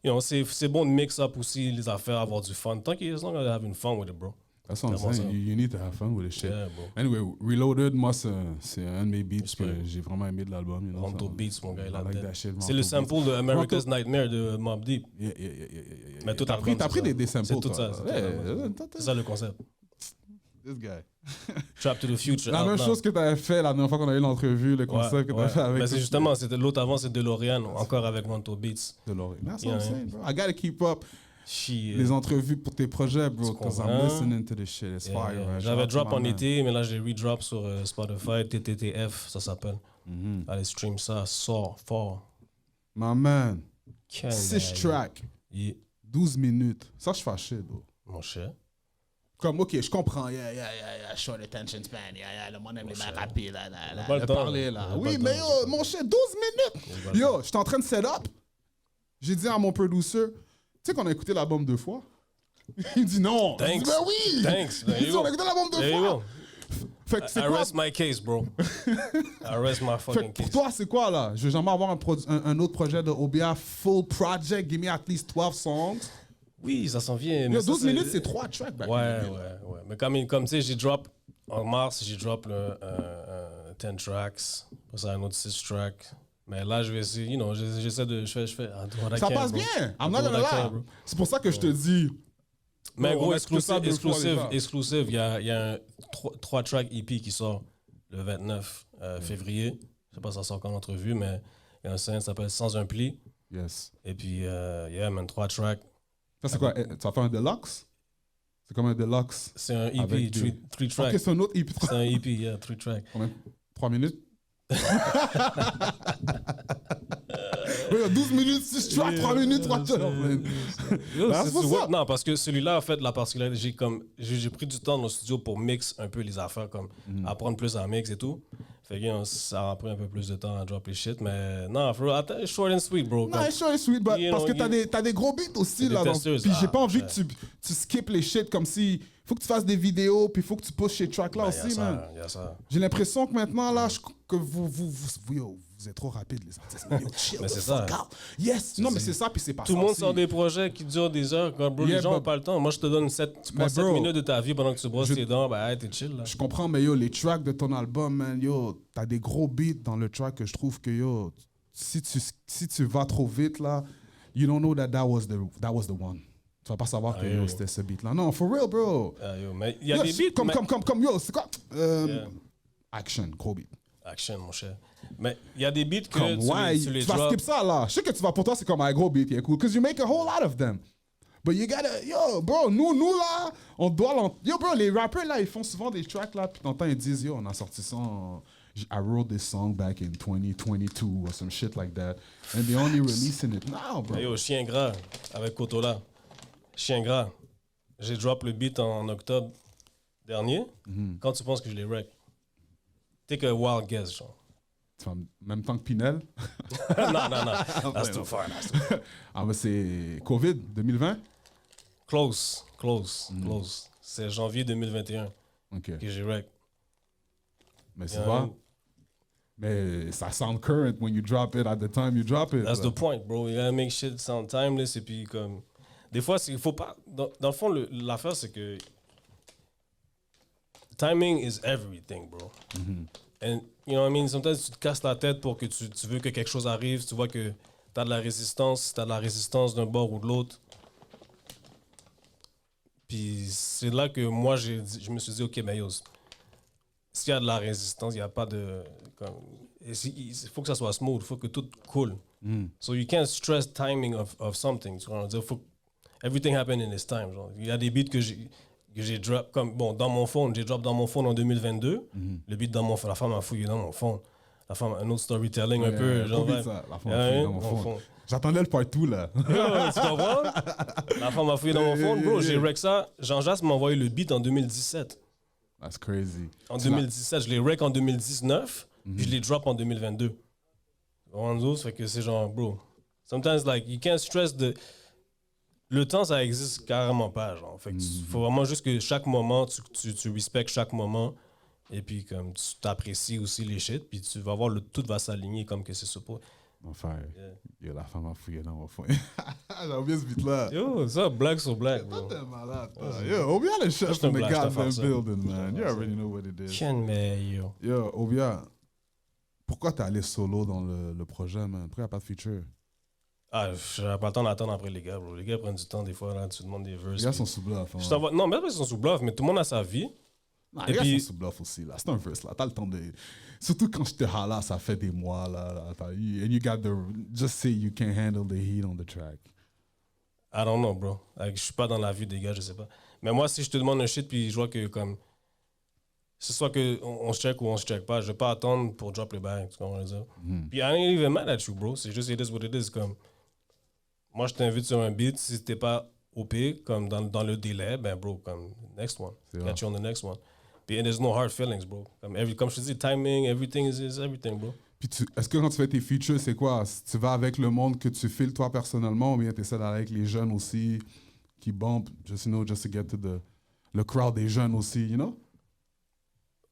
[SPEAKER 2] You know, c'est bon de mix up aussi les affaires, avoir du fun. Tant qu'ils sont having fun with it, bro.
[SPEAKER 1] That's what I'm saying. You need to have fun with this shit.
[SPEAKER 2] Yeah, bro.
[SPEAKER 1] Anyway, Reloaded, moi, c'est un de mes beats que j'ai vraiment aimé de l'album. You know,
[SPEAKER 2] Ronto Beats, mon gars, il a
[SPEAKER 1] c'est
[SPEAKER 2] le sample de America's Nightmare de Mobb Deep.
[SPEAKER 1] Yeah.
[SPEAKER 2] Mais tout
[SPEAKER 1] t'as pris des samples,
[SPEAKER 2] c'est tout ça. C'est ça le concept.
[SPEAKER 1] This guy.
[SPEAKER 2] Trap to the Future.
[SPEAKER 1] La même chose que tu avais fait la dernière fois qu'on a eu l'entrevue, le concept que tu as fait avec.
[SPEAKER 2] Mais c'est justement, c'était l'autre avant, c'est DeLorean, encore avec Ronto Beats.
[SPEAKER 1] DeLorean. That's what I'm saying, bro. I gotta keep up les entrevues pour tes projets, bro, because I'm listening to this shit. It's fire, right?
[SPEAKER 2] J'avais drop en été, mais là, j'ai redrop sur Spotify, TTTF, ça s'appelle. Allez, stream ça, sort, fort.
[SPEAKER 1] My man. 6 tracks. 12 minutes. Ça, je suis fâché, bro.
[SPEAKER 2] Mon cher.
[SPEAKER 1] Comme, ok, je comprends, short attention span, le monde aime les mains rapides, le parler, là. Oui, mais yo, mon cher, 12 minutes! Yo, j'étais en train de set up. J'ai dit à mon producer, tu sais qu'on a écouté l'album 2 fois? Il dit non.
[SPEAKER 2] Thanks.
[SPEAKER 1] Je dis, ben oui!
[SPEAKER 2] Thanks.
[SPEAKER 1] Il dit, on a écouté l'album 2 fois. Fait que c'est
[SPEAKER 2] I
[SPEAKER 1] quoi?
[SPEAKER 2] rest my case, bro. I rest my fucking case.
[SPEAKER 1] Pour toi, c'est quoi, là? Je veux jamais avoir un autre projet de OBA, full project, give me at least 12 songs.
[SPEAKER 2] Oui, ça s'en vient.
[SPEAKER 1] Mais 12 minutes, c'est 3 tracks.
[SPEAKER 2] Ouais. Mais comme tu sais, j'ai drop en mars, j'ai drop 10 tracks. Après ça, un autre 6 tracks. Mais là, je vais essayer, j'essaie de. Je fais.
[SPEAKER 1] Ça passe bien. I'm not gonna lie. C'est pour ça que je te dis.
[SPEAKER 2] Mais gros, exclusive. Il y a un 3 track EP qui sort le 29 février. Je sais pas si ça sort quand l'entrevue, mais il y a un scène qui s'appelle Sans un pli.
[SPEAKER 1] Yes.
[SPEAKER 2] Et puis, 3 tracks.
[SPEAKER 1] Ça, c'est quoi? Tu vas faire un deluxe? C'est comme un deluxe?
[SPEAKER 2] C'est un EP, 3 tracks.
[SPEAKER 1] Ok, c'est un autre EP.
[SPEAKER 2] C'est un EP, 3 tracks.
[SPEAKER 1] Combien? 3 minutes? 12 minutes, 6 tracks, 3 minutes, 3 tracks.
[SPEAKER 2] Non, parce que celui-là, en fait, la particularité, j'ai pris du temps dans le studio pour mix un peu les affaires, comme apprendre plus à mix et tout. Fait que ça a pris un peu plus de temps à drop les shit, mais non, short and sweet, bro.
[SPEAKER 1] Non, short and sweet, parce que t'as des gros beats aussi là. Puis j'ai pas envie que tu skip les shit comme si Faut que tu fasses des vidéos, puis faut que tu pushes ces tracks-là aussi, man.
[SPEAKER 2] Il y a ça.
[SPEAKER 1] J'ai l'impression que maintenant, là, que yo, vous êtes trop rapides, les artistes. Yo, chill,
[SPEAKER 2] Mais
[SPEAKER 1] the
[SPEAKER 2] c'est
[SPEAKER 1] fuck
[SPEAKER 2] ça.
[SPEAKER 1] out. Yes! Non, mais c'est ça, puis c'est pas
[SPEAKER 2] Tout
[SPEAKER 1] ça
[SPEAKER 2] le monde
[SPEAKER 1] aussi.
[SPEAKER 2] sort des projets qui durent des heures. Quand, bro,
[SPEAKER 1] Yeah,
[SPEAKER 2] les gens n'ont
[SPEAKER 1] but-
[SPEAKER 2] pas le temps. Moi, je te donne tu prends 7
[SPEAKER 1] bro,
[SPEAKER 2] minutes de ta vie pendant que tu brosses tes dents. Ben, hey, t'es chill, là.
[SPEAKER 1] Je comprends, mais yo, les tracks de ton album, man, yo, t'as des gros beats dans le track que je trouve que, yo, si tu vas trop vite, là, you don't know that was the one. Tu vas pas savoir que, yo, c'était ce beat-là. Non, for real, bro.
[SPEAKER 2] Yo, mais il y a
[SPEAKER 1] Yo,
[SPEAKER 2] des beats.
[SPEAKER 1] Comme, yo, c'est quoi?
[SPEAKER 2] Yeah.
[SPEAKER 1] Action, gros beat.
[SPEAKER 2] Action, mon cher. Mais il y a des beats que
[SPEAKER 1] Comme,
[SPEAKER 2] tu les
[SPEAKER 1] tu vas
[SPEAKER 2] drops.
[SPEAKER 1] skip ça, là. Je sais que tu vas, pour toi, c'est comme un gros beat, yeah, cool, because you make a whole lot of them. But you gotta, yo, bro, nous, là, on doit yo, bro, les rappers, là, ils font souvent des tracks, là, puis t'entends, ils disent, yo, on a sorti ça I wrote this song back in 2022 or some shit like that. And they only releasing it now, bro.
[SPEAKER 2] Mais yo, Chien Gras, avec Kotola. Chien Gras. J'ai drop le beat en octobre dernier. Quand tu penses que je l'ai wreck? Take a wild guess, genre.
[SPEAKER 1] Tu vas en même temps que Pinel.
[SPEAKER 2] non. That's too far.
[SPEAKER 1] Ah, mais c'est COVID 2020?
[SPEAKER 2] Close. C'est janvier 2021
[SPEAKER 1] OK.
[SPEAKER 2] que j'ai wreck.
[SPEAKER 1] Mais c'est pas. Mais ça sound current when you drop it at the time you drop it.
[SPEAKER 2] That's the point, bro. You gotta make shit sound timeless. Et puis, comme. Des fois, il faut pas. Dans le fond, l'affaire, c'est que. Timing is everything, bro. And, you know what I mean? Sometimes tu te casses la tête pour que tu veux que quelque chose arrive. Tu vois que t'as de la résistance. T'as de la résistance d'un bord ou de l'autre. Puis c'est là que moi, je me suis dit, OK, mais yo, s'il y a de la résistance, il n'y a pas de. Il faut que ça soit smooth, il faut que tout coule. So you can't stress timing of something. Tu vois, everything happen in its time. Genre. Il y a des beats que j'ai drop, comme, bon, dans mon phone, j'ai drop dans mon phone en 2022. Le beat dans mon phone, la femme a fouillé dans mon phone. La femme, un autre storytelling un peu. Genre,
[SPEAKER 1] ça. La femme a fouillé dans mon phone. J'attendais le part 2, là.
[SPEAKER 2] Yo, tu comprends? La femme a fouillé dans mon phone, bro. J'ai wreck ça. Jean-Jacques m'a envoyé le beat en 2017.
[SPEAKER 1] That's crazy.
[SPEAKER 2] En 2017, je l'ai wreck en 2019, puis je l'ai drop en 2022. Ça fait que c'est genre, bro. Sometimes, like, you can't stress le temps, ça existe carrément pas, genre. Fait que faut vraiment juste que chaque moment, tu respectes chaque moment, et puis comme tu t'apprécies aussi les shit, puis tu vas voir, tout va s'aligner comme que c'est supposé.
[SPEAKER 1] Mon frère, yo, la femme a fouillé dans mon phone. J'ai oublié ce beat-là.
[SPEAKER 2] Yo, ça, blague sur blague, bro.
[SPEAKER 1] T'es malade, toi. Yo, Obia le chef in the
[SPEAKER 2] blague, je te
[SPEAKER 1] goddamn
[SPEAKER 2] fais ça.
[SPEAKER 1] building, man. You already know what it is.
[SPEAKER 2] Ken, mais yo.
[SPEAKER 1] Yo, Obia, pourquoi t'es allé solo dans le projet, man? Pourquoi y'a pas de feature?
[SPEAKER 2] Ah, j'avais pas le temps d'attendre après les gars, bro. Les gars prennent du temps, des fois, là, tu demandes des verses.
[SPEAKER 1] Les gars
[SPEAKER 2] puis-
[SPEAKER 1] sont sous bluff.
[SPEAKER 2] Je t'envoie- Non, même pas ils sont sous bluff, mais tout le monde a sa vie.
[SPEAKER 1] Non,
[SPEAKER 2] Et
[SPEAKER 1] les gars
[SPEAKER 2] puis-
[SPEAKER 1] sont sous bluff aussi, là. C'est un verse, là. T'as le temps de... Surtout quand je te hala, ça fait des mois, là. And you got the... Just say you can't handle the heat on the track.
[SPEAKER 2] I don't know, bro. Like, je suis pas dans la vie des gars, je sais pas. Mais moi, si je te demande un shit, puis je vois que, comme... C'est soit qu'on se check ou on se check pas. Je vais pas attendre pour drop le bail, tu comprends ça? Puis I ain't even mad at you, bro. C'est juste, it is what it is. Comme... Moi, je t'invite sur un beat. Si t'es pas OP, comme dans le délai, ben, bro, comme, next one.
[SPEAKER 1] C'est
[SPEAKER 2] Catch you on the next one. Puis there's no hard feelings, bro. Comme je te dis, timing, everything is everything, bro.
[SPEAKER 1] Puis est-ce que quand tu fais tes features, c'est quoi? Tu vas avec le monde que tu files toi personnellement ou bien tu essaies d'aller avec les jeunes aussi qui bump, just to get to le crowd des jeunes aussi, you know?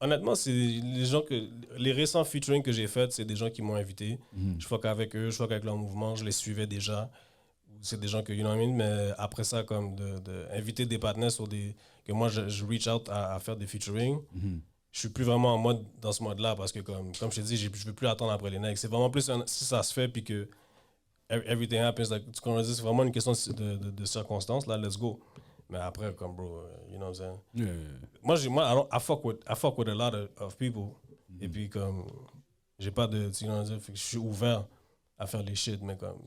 [SPEAKER 2] Honnêtement, c'est les récents featuring que j'ai faits, c'est des gens qui m'ont invité. Je fuck avec eux, je fuck avec leur mouvement, je les suivais déjà. C'est des gens que, you know what I mean, mais après ça, comme inviter des partenaires sur que moi, je reach out à faire des featuring. Je suis plus vraiment dans ce mode-là parce que, comme je te dis, je veux plus attendre après les nègres. C'est vraiment plus, si ça se fait, puis que everything happens, like, tu comprends, c'est vraiment une question de circonstances, là, let's go. Mais après, comme, bro, you know what I'm saying?
[SPEAKER 1] Yeah.
[SPEAKER 2] I fuck with a lot of people. Et puis, comme, j'ai pas de, tu know what I'm saying? Fait que je suis ouvert à faire les shit, mais comme,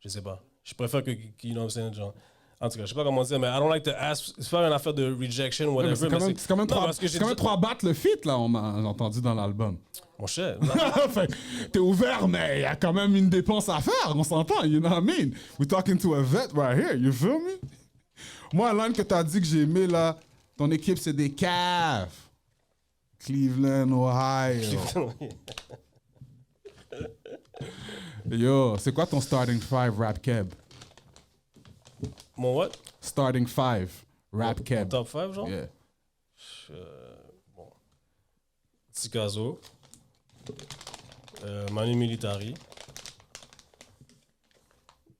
[SPEAKER 2] je sais pas. Je préfère que you know what I'm saying, genre, en tout cas, je sais pas comment dire, mais I don't like to ask, c'est pas une affaire de rejection,
[SPEAKER 1] Ouais,
[SPEAKER 2] whatever.
[SPEAKER 1] mais c'est quand même
[SPEAKER 2] Non, parce que j'ai dit-
[SPEAKER 1] 3 battes le feat, là, on a entendu dans l'album.
[SPEAKER 2] Mon cher,
[SPEAKER 1] Fait que t'es ouvert, mais il y a quand même une dépense à faire, on s'entend, you know what I mean? We're talking to a vet right here, you feel me? Moi, l'un que t'as dit que j'ai aimé, là, ton équipe, c'est des caves. Cleveland, Ohio. Yo, c'est quoi ton starting 5 rap keb?
[SPEAKER 2] mon what?
[SPEAKER 1] Starting 5 Rap Keb.
[SPEAKER 2] Top 5, genre?
[SPEAKER 1] Yeah.
[SPEAKER 2] Bon. Tikazo. Manu Militari.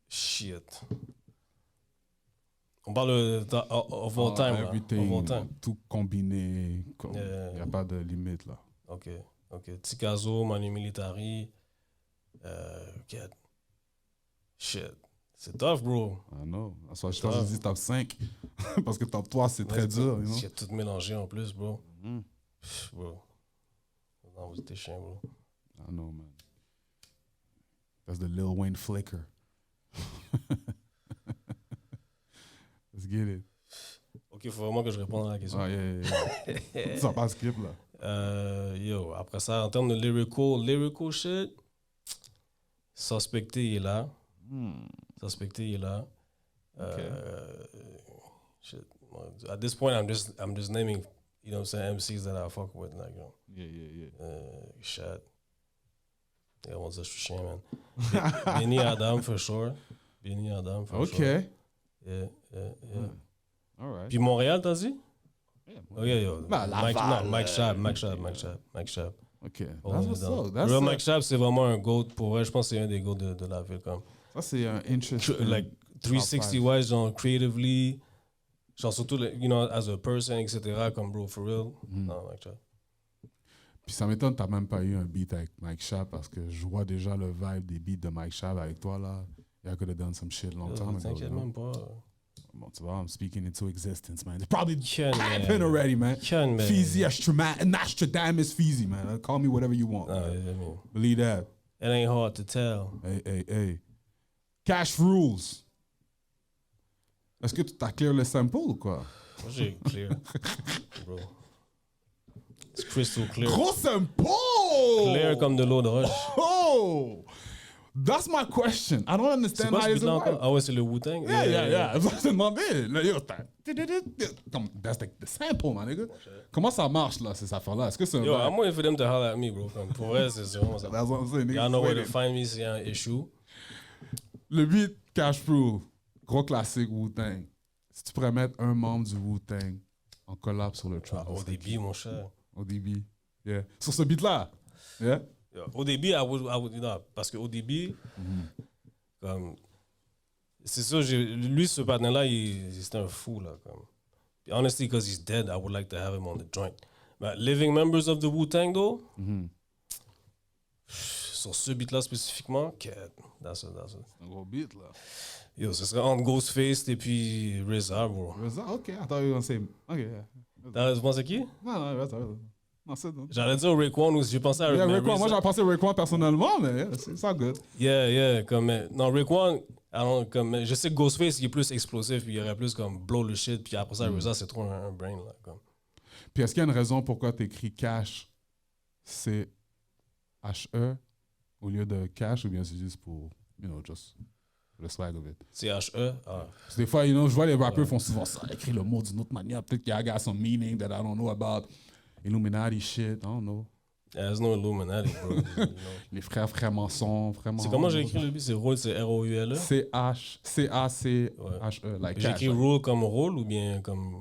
[SPEAKER 2] Shit. On parle of all time, là.
[SPEAKER 1] Everything,
[SPEAKER 2] Of all time.
[SPEAKER 1] tout combiné. Il
[SPEAKER 2] Yeah.
[SPEAKER 1] n'y a pas de limite, là.
[SPEAKER 2] Ok. Tikazo, Manu Militari. Shit. C'est tough, bro.
[SPEAKER 1] Ah non. Je pense que je dis top 5. Parce que top 3, c'est très dur. You know?
[SPEAKER 2] J'ai tout mélangé en plus, bro.
[SPEAKER 1] Mm.
[SPEAKER 2] Bro. Non, vous êtes chiant, bro.
[SPEAKER 1] I know, man. That's the Lil Wayne flicker. Let's get it.
[SPEAKER 2] Ok, faut vraiment que je réponde à la question.
[SPEAKER 1] Ah, yeah. Ça passe script, là.
[SPEAKER 2] Yo, après ça, en termes de lyrical shit, Suspecté il est là. Suspecté il est là. Shit. At this point, I'm just naming, you know what I'm saying, MCs that I fuck with, like, you know.
[SPEAKER 1] Yeah.
[SPEAKER 2] Shit. Yeah, on dit je suis chien, man. Benny Adam, for sure. Benny Adam, for sure.
[SPEAKER 1] Okay.
[SPEAKER 2] Yeah.
[SPEAKER 1] All right.
[SPEAKER 2] Puis Montréal, t'as dit? Oh, yeah, yo.
[SPEAKER 1] Bah, Laval,
[SPEAKER 2] Mike Schaap.
[SPEAKER 1] OK.
[SPEAKER 2] Oh,
[SPEAKER 1] That's what's up. That's
[SPEAKER 2] Real Mike Schaap, c'est vraiment un GOAT. Pour vrai, je pense que c'est un des GOAT de la ville. Comme.
[SPEAKER 1] Ça, c'est un interesting...
[SPEAKER 2] Like, 360 wise, genre, creatively, genre, surtout, you know, as a person, etc. Comme, bro, for real. Non, Mike Schaap.
[SPEAKER 1] Puis ça m'étonne que t'as même pas eu un beat avec Mike Schaap parce que je vois déjà le vibe des beats de Mike Schaap avec toi, là. I could have done some shit long time ago.
[SPEAKER 2] T'inquiète même pas.
[SPEAKER 1] Bon, tu vois, I'm speaking into existence, man. It probably
[SPEAKER 2] Ken,
[SPEAKER 1] happened
[SPEAKER 2] man.
[SPEAKER 1] already, man.
[SPEAKER 2] Ken, man.
[SPEAKER 1] Feezy, Nostradamus Feezy, man. Call me whatever you want.
[SPEAKER 2] Ah,
[SPEAKER 1] man.
[SPEAKER 2] yeah, I mean,
[SPEAKER 1] Believe that.
[SPEAKER 2] it ain't hard to tell.
[SPEAKER 1] Hey. Cash rules. Est-ce que tu t'as clear le sample ou quoi?
[SPEAKER 2] Moi, j'ai clear. Bro. It's crystal clear.
[SPEAKER 1] Gros sample!
[SPEAKER 2] Clear comme de l'eau de roche.
[SPEAKER 1] Oh! That's my question. I don't
[SPEAKER 2] C'est
[SPEAKER 1] understand
[SPEAKER 2] quoi
[SPEAKER 1] how
[SPEAKER 2] ce
[SPEAKER 1] it's
[SPEAKER 2] beat-là encore?
[SPEAKER 1] work.
[SPEAKER 2] Ah ouais, c'est le Wu-Tang?
[SPEAKER 1] Yeah. Je te demandais. Là, yo, that's the sample, man, nigga. Comment ça marche, là, ces affaires-là? Est-ce que c'est un
[SPEAKER 2] Yo,
[SPEAKER 1] vibe?
[SPEAKER 2] I'm waiting for them to holler at me, bro. Comme, pour vrai, c'est vraiment ça.
[SPEAKER 1] That's what I'm saying, nigga.
[SPEAKER 2] Y'all know where to find me s'il y a un issue.
[SPEAKER 1] Le beat Cash Proof, gros classique Wu-Tang. Si tu pourrais mettre un membre du Wu-Tang en collab sur le track.
[SPEAKER 2] Au début, mon cher.
[SPEAKER 1] Au début. Yeah. Sur ce beat-là. Yeah.
[SPEAKER 2] Yo, au début, I would, you know, parce qu'au début, comme, c'est sûr, lui, ce partenaire-là, c'est un fou, là. Comme. Puis, honestly, because he's dead, I would like to have him on the joint. But living members of the Wu-Tang, though, sur ce beat-là spécifiquement, that's it.
[SPEAKER 1] Un gros beat, là.
[SPEAKER 2] Yo, ce serait entre Ghostface et puis RZA, bro.
[SPEAKER 1] OK, I thought you were going to say... OK, yeah.
[SPEAKER 2] Tu penses à qui?
[SPEAKER 1] Non, RZA. Non, c'est...
[SPEAKER 2] J'allais dire Raekwon ou j'ai pensé à
[SPEAKER 1] Yeah,
[SPEAKER 2] mais
[SPEAKER 1] Raekwon. Moi,
[SPEAKER 2] RZA.
[SPEAKER 1] j'avais pensé Raekwon personnellement, mais yeah, c'est ça good.
[SPEAKER 2] Yeah, comme, non, Raekwon, comme, je sais que Ghostface, il est plus explosif, puis il y aurait plus comme blow le shit, puis après ça, RZA, c'est trop un brain, là, comme.
[SPEAKER 1] Puis est-ce qu'il y a une raison pourquoi tu écris Cash, C-H-E, au lieu de Cash, ou bien c'est juste pour, you know, just le swag of it?
[SPEAKER 2] C-H-E, ah.
[SPEAKER 1] Parce que des fois, you know, je vois les rappeurs font souvent ça, écrire le mot d'une autre manière. Peut-être qu'il y a got some meaning that I don't know about. Illuminati shit, I don't know.
[SPEAKER 2] Yeah, there's no Illuminati, bro. You know.
[SPEAKER 1] Les frères mensonges, vraiment.
[SPEAKER 2] C'est comment j'ai écrit le beat? C'est Roule, c'est R-O-U-L-E?
[SPEAKER 1] C-A-C-H-E, like
[SPEAKER 2] J'ai
[SPEAKER 1] Cash.
[SPEAKER 2] écrit Rule comme rôle ou bien comme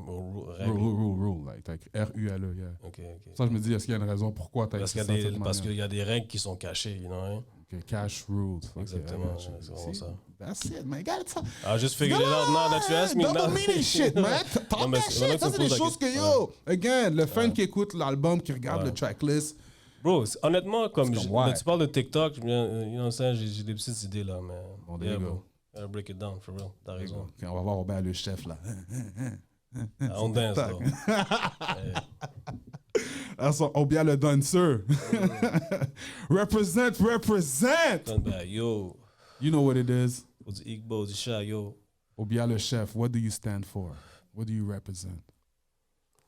[SPEAKER 2] règle?
[SPEAKER 1] Rule, like R-U-L-E, yeah.
[SPEAKER 2] Ok.
[SPEAKER 1] Ça, je me dis, est-ce qu'il y a une raison pourquoi tu as
[SPEAKER 2] Parce
[SPEAKER 1] écrit
[SPEAKER 2] qu'il y,
[SPEAKER 1] ça de cette
[SPEAKER 2] parce
[SPEAKER 1] manière?
[SPEAKER 2] qu'il y a des règles qui sont cachées, you know, hein?
[SPEAKER 1] Okay, Cash rules. Okay,
[SPEAKER 2] Exactement,
[SPEAKER 1] I got you.
[SPEAKER 2] c'est vraiment
[SPEAKER 1] See?
[SPEAKER 2] ça.
[SPEAKER 1] That's it, man. You gotta talk.
[SPEAKER 2] I just figured it out now that you asked me.
[SPEAKER 1] Double meaning shit, man. Talk
[SPEAKER 2] Non, mais
[SPEAKER 1] that
[SPEAKER 2] c'est
[SPEAKER 1] shit.
[SPEAKER 2] vraiment
[SPEAKER 1] Ça,
[SPEAKER 2] que
[SPEAKER 1] c'est
[SPEAKER 2] tu
[SPEAKER 1] des
[SPEAKER 2] poses la
[SPEAKER 1] choses que,
[SPEAKER 2] question.
[SPEAKER 1] yo, again, le fan qui écoute l'album, qui regarde le tracklist.
[SPEAKER 2] Bro, honnêtement, comme,
[SPEAKER 1] C'est comme, ouais.
[SPEAKER 2] là, tu parles de TikTok, you know, ça, j'ai des petites idées là, mais.
[SPEAKER 1] Bon, there you go.
[SPEAKER 2] Bro. Gotta break it down, for real. T'as raison.
[SPEAKER 1] Okay, on va voir Robert le chef, là.
[SPEAKER 2] On dance, là.
[SPEAKER 1] On bien le dancer. Represent.
[SPEAKER 2] Turn back, yo.
[SPEAKER 1] You know what it is.
[SPEAKER 2] What's the Igbo, the Sha, yo.
[SPEAKER 1] Obia le chef, what do you stand for? What do you represent?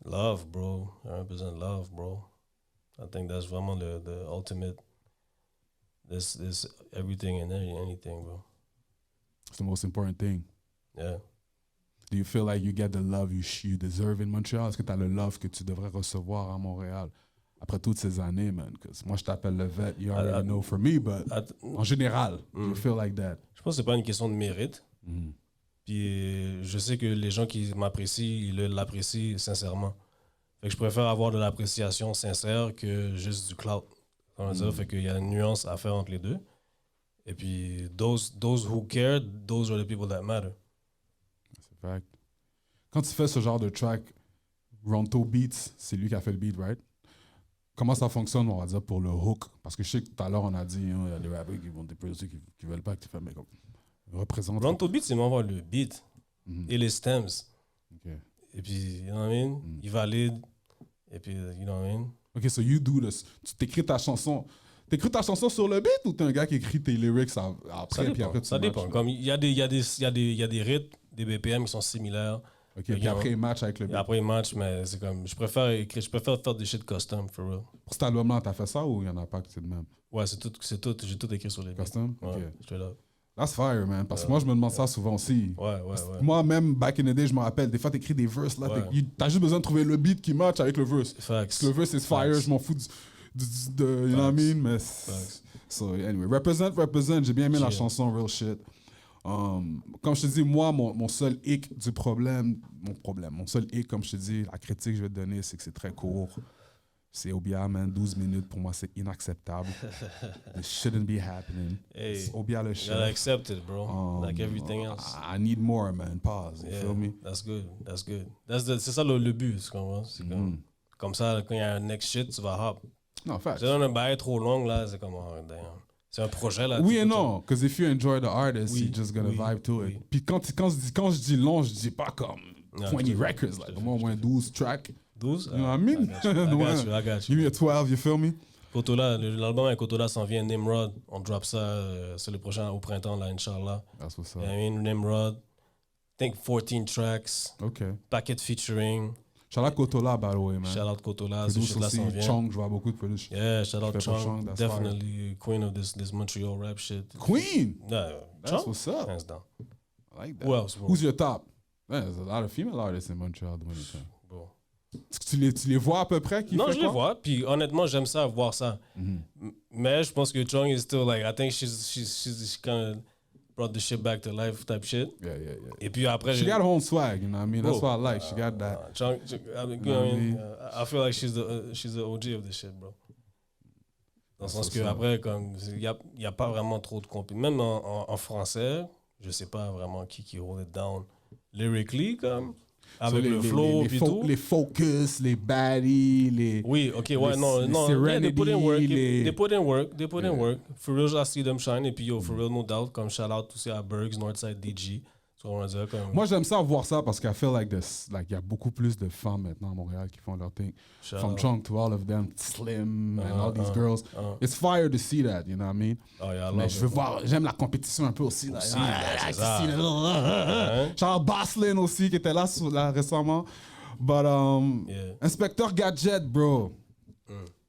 [SPEAKER 2] Love, bro. I represent love, bro. I think that's vraiment the ultimate. This everything and anything, bro.
[SPEAKER 1] It's the most important thing.
[SPEAKER 2] Yeah.
[SPEAKER 1] Do you feel like you get the love you deserve in Montreal? Est-ce que tu as le love que tu devrais recevoir à Montréal après toutes ces années, man? Because moi, je t'appelle le vet, you already know for me, but en général, do you feel like that?
[SPEAKER 2] Je pense que c'est pas une question de mérite. Puis je sais que les gens qui m'apprécient, ils l'apprécient sincèrement. Fait que je préfère avoir de l'appréciation sincère que juste du clout. Fait qu'il y a une nuance à faire entre les deux. Et puis, those who care, those are the people that matter.
[SPEAKER 1] C'est fact. Quand tu fais ce genre de track, Ronto Beats, c'est lui qui a fait le beat, right? Comment ça fonctionne, on va dire, pour le hook? Parce que je sais que tout à l'heure, on a dit, il y a des rappers qui vont des producers qui veulent pas que tu fasses, mais comme, représente.
[SPEAKER 2] Ronto Beats, il m'envoie le beat et les stems.
[SPEAKER 1] Okay.
[SPEAKER 2] Et puis, you know what I mean? Il valide. Et puis, you know what I mean?
[SPEAKER 1] OK, so you do this. Tu t'écris ta chanson. T'écris ta chanson sur le beat ou t'es un gars qui écrit tes lyrics après, puis après tu
[SPEAKER 2] Ça dépend.
[SPEAKER 1] matches?
[SPEAKER 2] Comme il y a des rythmes, des BPM qui sont similaires.
[SPEAKER 1] OK, puis après, il match avec le
[SPEAKER 2] Et
[SPEAKER 1] beat.
[SPEAKER 2] après, ils matchent, mais c'est comme... Je préfère faire des shit custom, for real.
[SPEAKER 1] Pour cet album-là, t'as fait ça ou il y en a pas que c'est de même?
[SPEAKER 2] Ouais, c'est tout. J'ai tout écrit sur les beats.
[SPEAKER 1] Custom?
[SPEAKER 2] Ouais,
[SPEAKER 1] OK.
[SPEAKER 2] straight up.
[SPEAKER 1] That's fire, man. Parce que moi, je me demande ça souvent aussi.
[SPEAKER 2] Ouais.
[SPEAKER 1] Moi-même, back in the day, je me rappelle, des fois, t'écris des verses, là,
[SPEAKER 2] Ouais.
[SPEAKER 1] t'as juste besoin de trouver le beat qui match avec le verse.
[SPEAKER 2] Facts.
[SPEAKER 1] Parce que le verse is fire, je m'en fous you know what I mean? Mais so, anyway, represent, j'ai bien aimé la chanson Real Shit. Comme je te dis, moi, mon seul hic du problème, mon seul hic, comme je te dis, la critique que je vais te donner, c'est que c'est très court. C'est Obia, man, 12 minutes, pour moi, c'est inacceptable. This shouldn't be happening.
[SPEAKER 2] Hey,
[SPEAKER 1] C'est Obia le
[SPEAKER 2] you
[SPEAKER 1] chef.
[SPEAKER 2] gotta accept it, bro. Like everything else.
[SPEAKER 1] I need more, man. Pause. You
[SPEAKER 2] Yeah,
[SPEAKER 1] feel me?
[SPEAKER 2] that's good. C'est ça le but, tu comprends? C'est comme ça, quand il y a un next shit, tu vas hop.
[SPEAKER 1] Non, fact.
[SPEAKER 2] Si on a un bail trop long, là, c'est comme, oh, damn. C'est un projet, là.
[SPEAKER 1] Oui et non, because if you enjoy the artist,
[SPEAKER 2] Oui,
[SPEAKER 1] you're just gonna
[SPEAKER 2] oui,
[SPEAKER 1] vibe to it.
[SPEAKER 2] oui.
[SPEAKER 1] Puis quand je dis long, je dis pas comme
[SPEAKER 2] Non,
[SPEAKER 1] 20
[SPEAKER 2] je te fais,
[SPEAKER 1] records, like, au moins 12 tracks.
[SPEAKER 2] 12?
[SPEAKER 1] You know what I mean?
[SPEAKER 2] I got
[SPEAKER 1] Give me a 12, you feel me?
[SPEAKER 2] Kotola, l'album avec Kotola s'en vient, Nimrod. On drop ça, c'est le prochain au printemps, là, Inch'Allah.
[SPEAKER 1] That's what's up.
[SPEAKER 2] I mean, Nimrod. I think 14 tracks.
[SPEAKER 1] Okay.
[SPEAKER 2] Packet featuring.
[SPEAKER 1] Shout out Kotola, by the way, man.
[SPEAKER 2] Shout out Kotola, ce
[SPEAKER 1] Produce
[SPEAKER 2] shit-là
[SPEAKER 1] aussi,
[SPEAKER 2] s'en vient.
[SPEAKER 1] Chong, je vois beaucoup de produce.
[SPEAKER 2] Yeah, shout out
[SPEAKER 1] Fait pour
[SPEAKER 2] Chong.
[SPEAKER 1] Chong, that's
[SPEAKER 2] Definitely queen of this Montreal rap shit.
[SPEAKER 1] Queen!
[SPEAKER 2] Yeah,
[SPEAKER 1] That's
[SPEAKER 2] Chong?
[SPEAKER 1] what's up.
[SPEAKER 2] Hands down.
[SPEAKER 1] I like that.
[SPEAKER 2] Who else, bro?
[SPEAKER 1] Who's your top? Man, there's a lot of female artists in Montreal doing it.
[SPEAKER 2] Bro.
[SPEAKER 1] Est-ce que tu les vois à peu près? Qui
[SPEAKER 2] Non,
[SPEAKER 1] fait
[SPEAKER 2] je les
[SPEAKER 1] quoi?
[SPEAKER 2] vois. Puis honnêtement, j'aime ça, voir ça. Mais je pense que Chong is still like, I think she's kind of brought the shit back to life type shit.
[SPEAKER 1] Yeah.
[SPEAKER 2] Et puis après,
[SPEAKER 1] She got her own swag, you know what I mean? That's what I like. She got that.
[SPEAKER 2] Chong, I mean, you know what I mean? I feel like she's the OG of this shit, bro. Dans le sens que après, comme il y a pas vraiment trop de compétition. Même en français, je sais pas vraiment qui hold it down lyrically, comme avec le flow et tout.
[SPEAKER 1] Les focus, les baddies, les...
[SPEAKER 2] Oui, ok, ouais, non, yeah, they put in work, they put in work. For real, I see them shine. Et puis, yo, for real, no doubt, comme shout out aussi à Bergs, Northside DG. So, on va dire, comme,
[SPEAKER 1] Moi, j'aime ça voir ça parce qu'I feel like this, like, il y a beaucoup plus de femmes maintenant à Montréal qui font leur thing.
[SPEAKER 2] shout
[SPEAKER 1] From
[SPEAKER 2] out.
[SPEAKER 1] Chong to all of them, Slim and all these girls. It's fire to see that, you know what I mean?
[SPEAKER 2] Oh, yeah, I
[SPEAKER 1] Mais
[SPEAKER 2] love
[SPEAKER 1] je
[SPEAKER 2] it.
[SPEAKER 1] veux voir, j'aime la compétition un peu aussi. Là.
[SPEAKER 2] Aussi, c'est ça.
[SPEAKER 1] Hein? Genre Baslin aussi qui était là récemment. But,
[SPEAKER 2] Yeah.
[SPEAKER 1] Inspecteur Gadget, bro.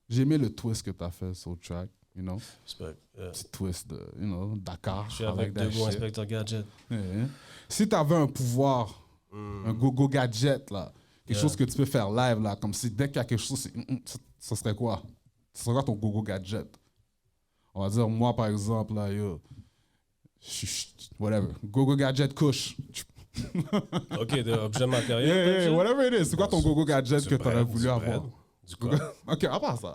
[SPEAKER 1] J'ai aimé le twist que t'as fait sur le track, you know?
[SPEAKER 2] Respect. Yeah.
[SPEAKER 1] Petit twist de, you know, Dakar.
[SPEAKER 2] Je suis
[SPEAKER 1] I
[SPEAKER 2] avec
[SPEAKER 1] like that
[SPEAKER 2] deux gros
[SPEAKER 1] shit.
[SPEAKER 2] inspecteurs gadget.
[SPEAKER 1] Yeah. Si t'avais un pouvoir, un go-go gadget, là, quelque chose que tu peux faire live, là, comme si dès qu'il y a quelque chose, ça serait quoi? Ça serait quoi ton go-go gadget? On va dire, moi, par exemple, là, yo, whatever, go-go gadget couche.
[SPEAKER 2] Ok, de objet matériel.
[SPEAKER 1] Yeah,
[SPEAKER 2] comme
[SPEAKER 1] whatever it is. C'est quoi ton go-go gadget
[SPEAKER 2] ça?
[SPEAKER 1] que t'aurais voulu
[SPEAKER 2] Du
[SPEAKER 1] avoir?
[SPEAKER 2] bread. Du quoi?
[SPEAKER 1] Ok, à part ça.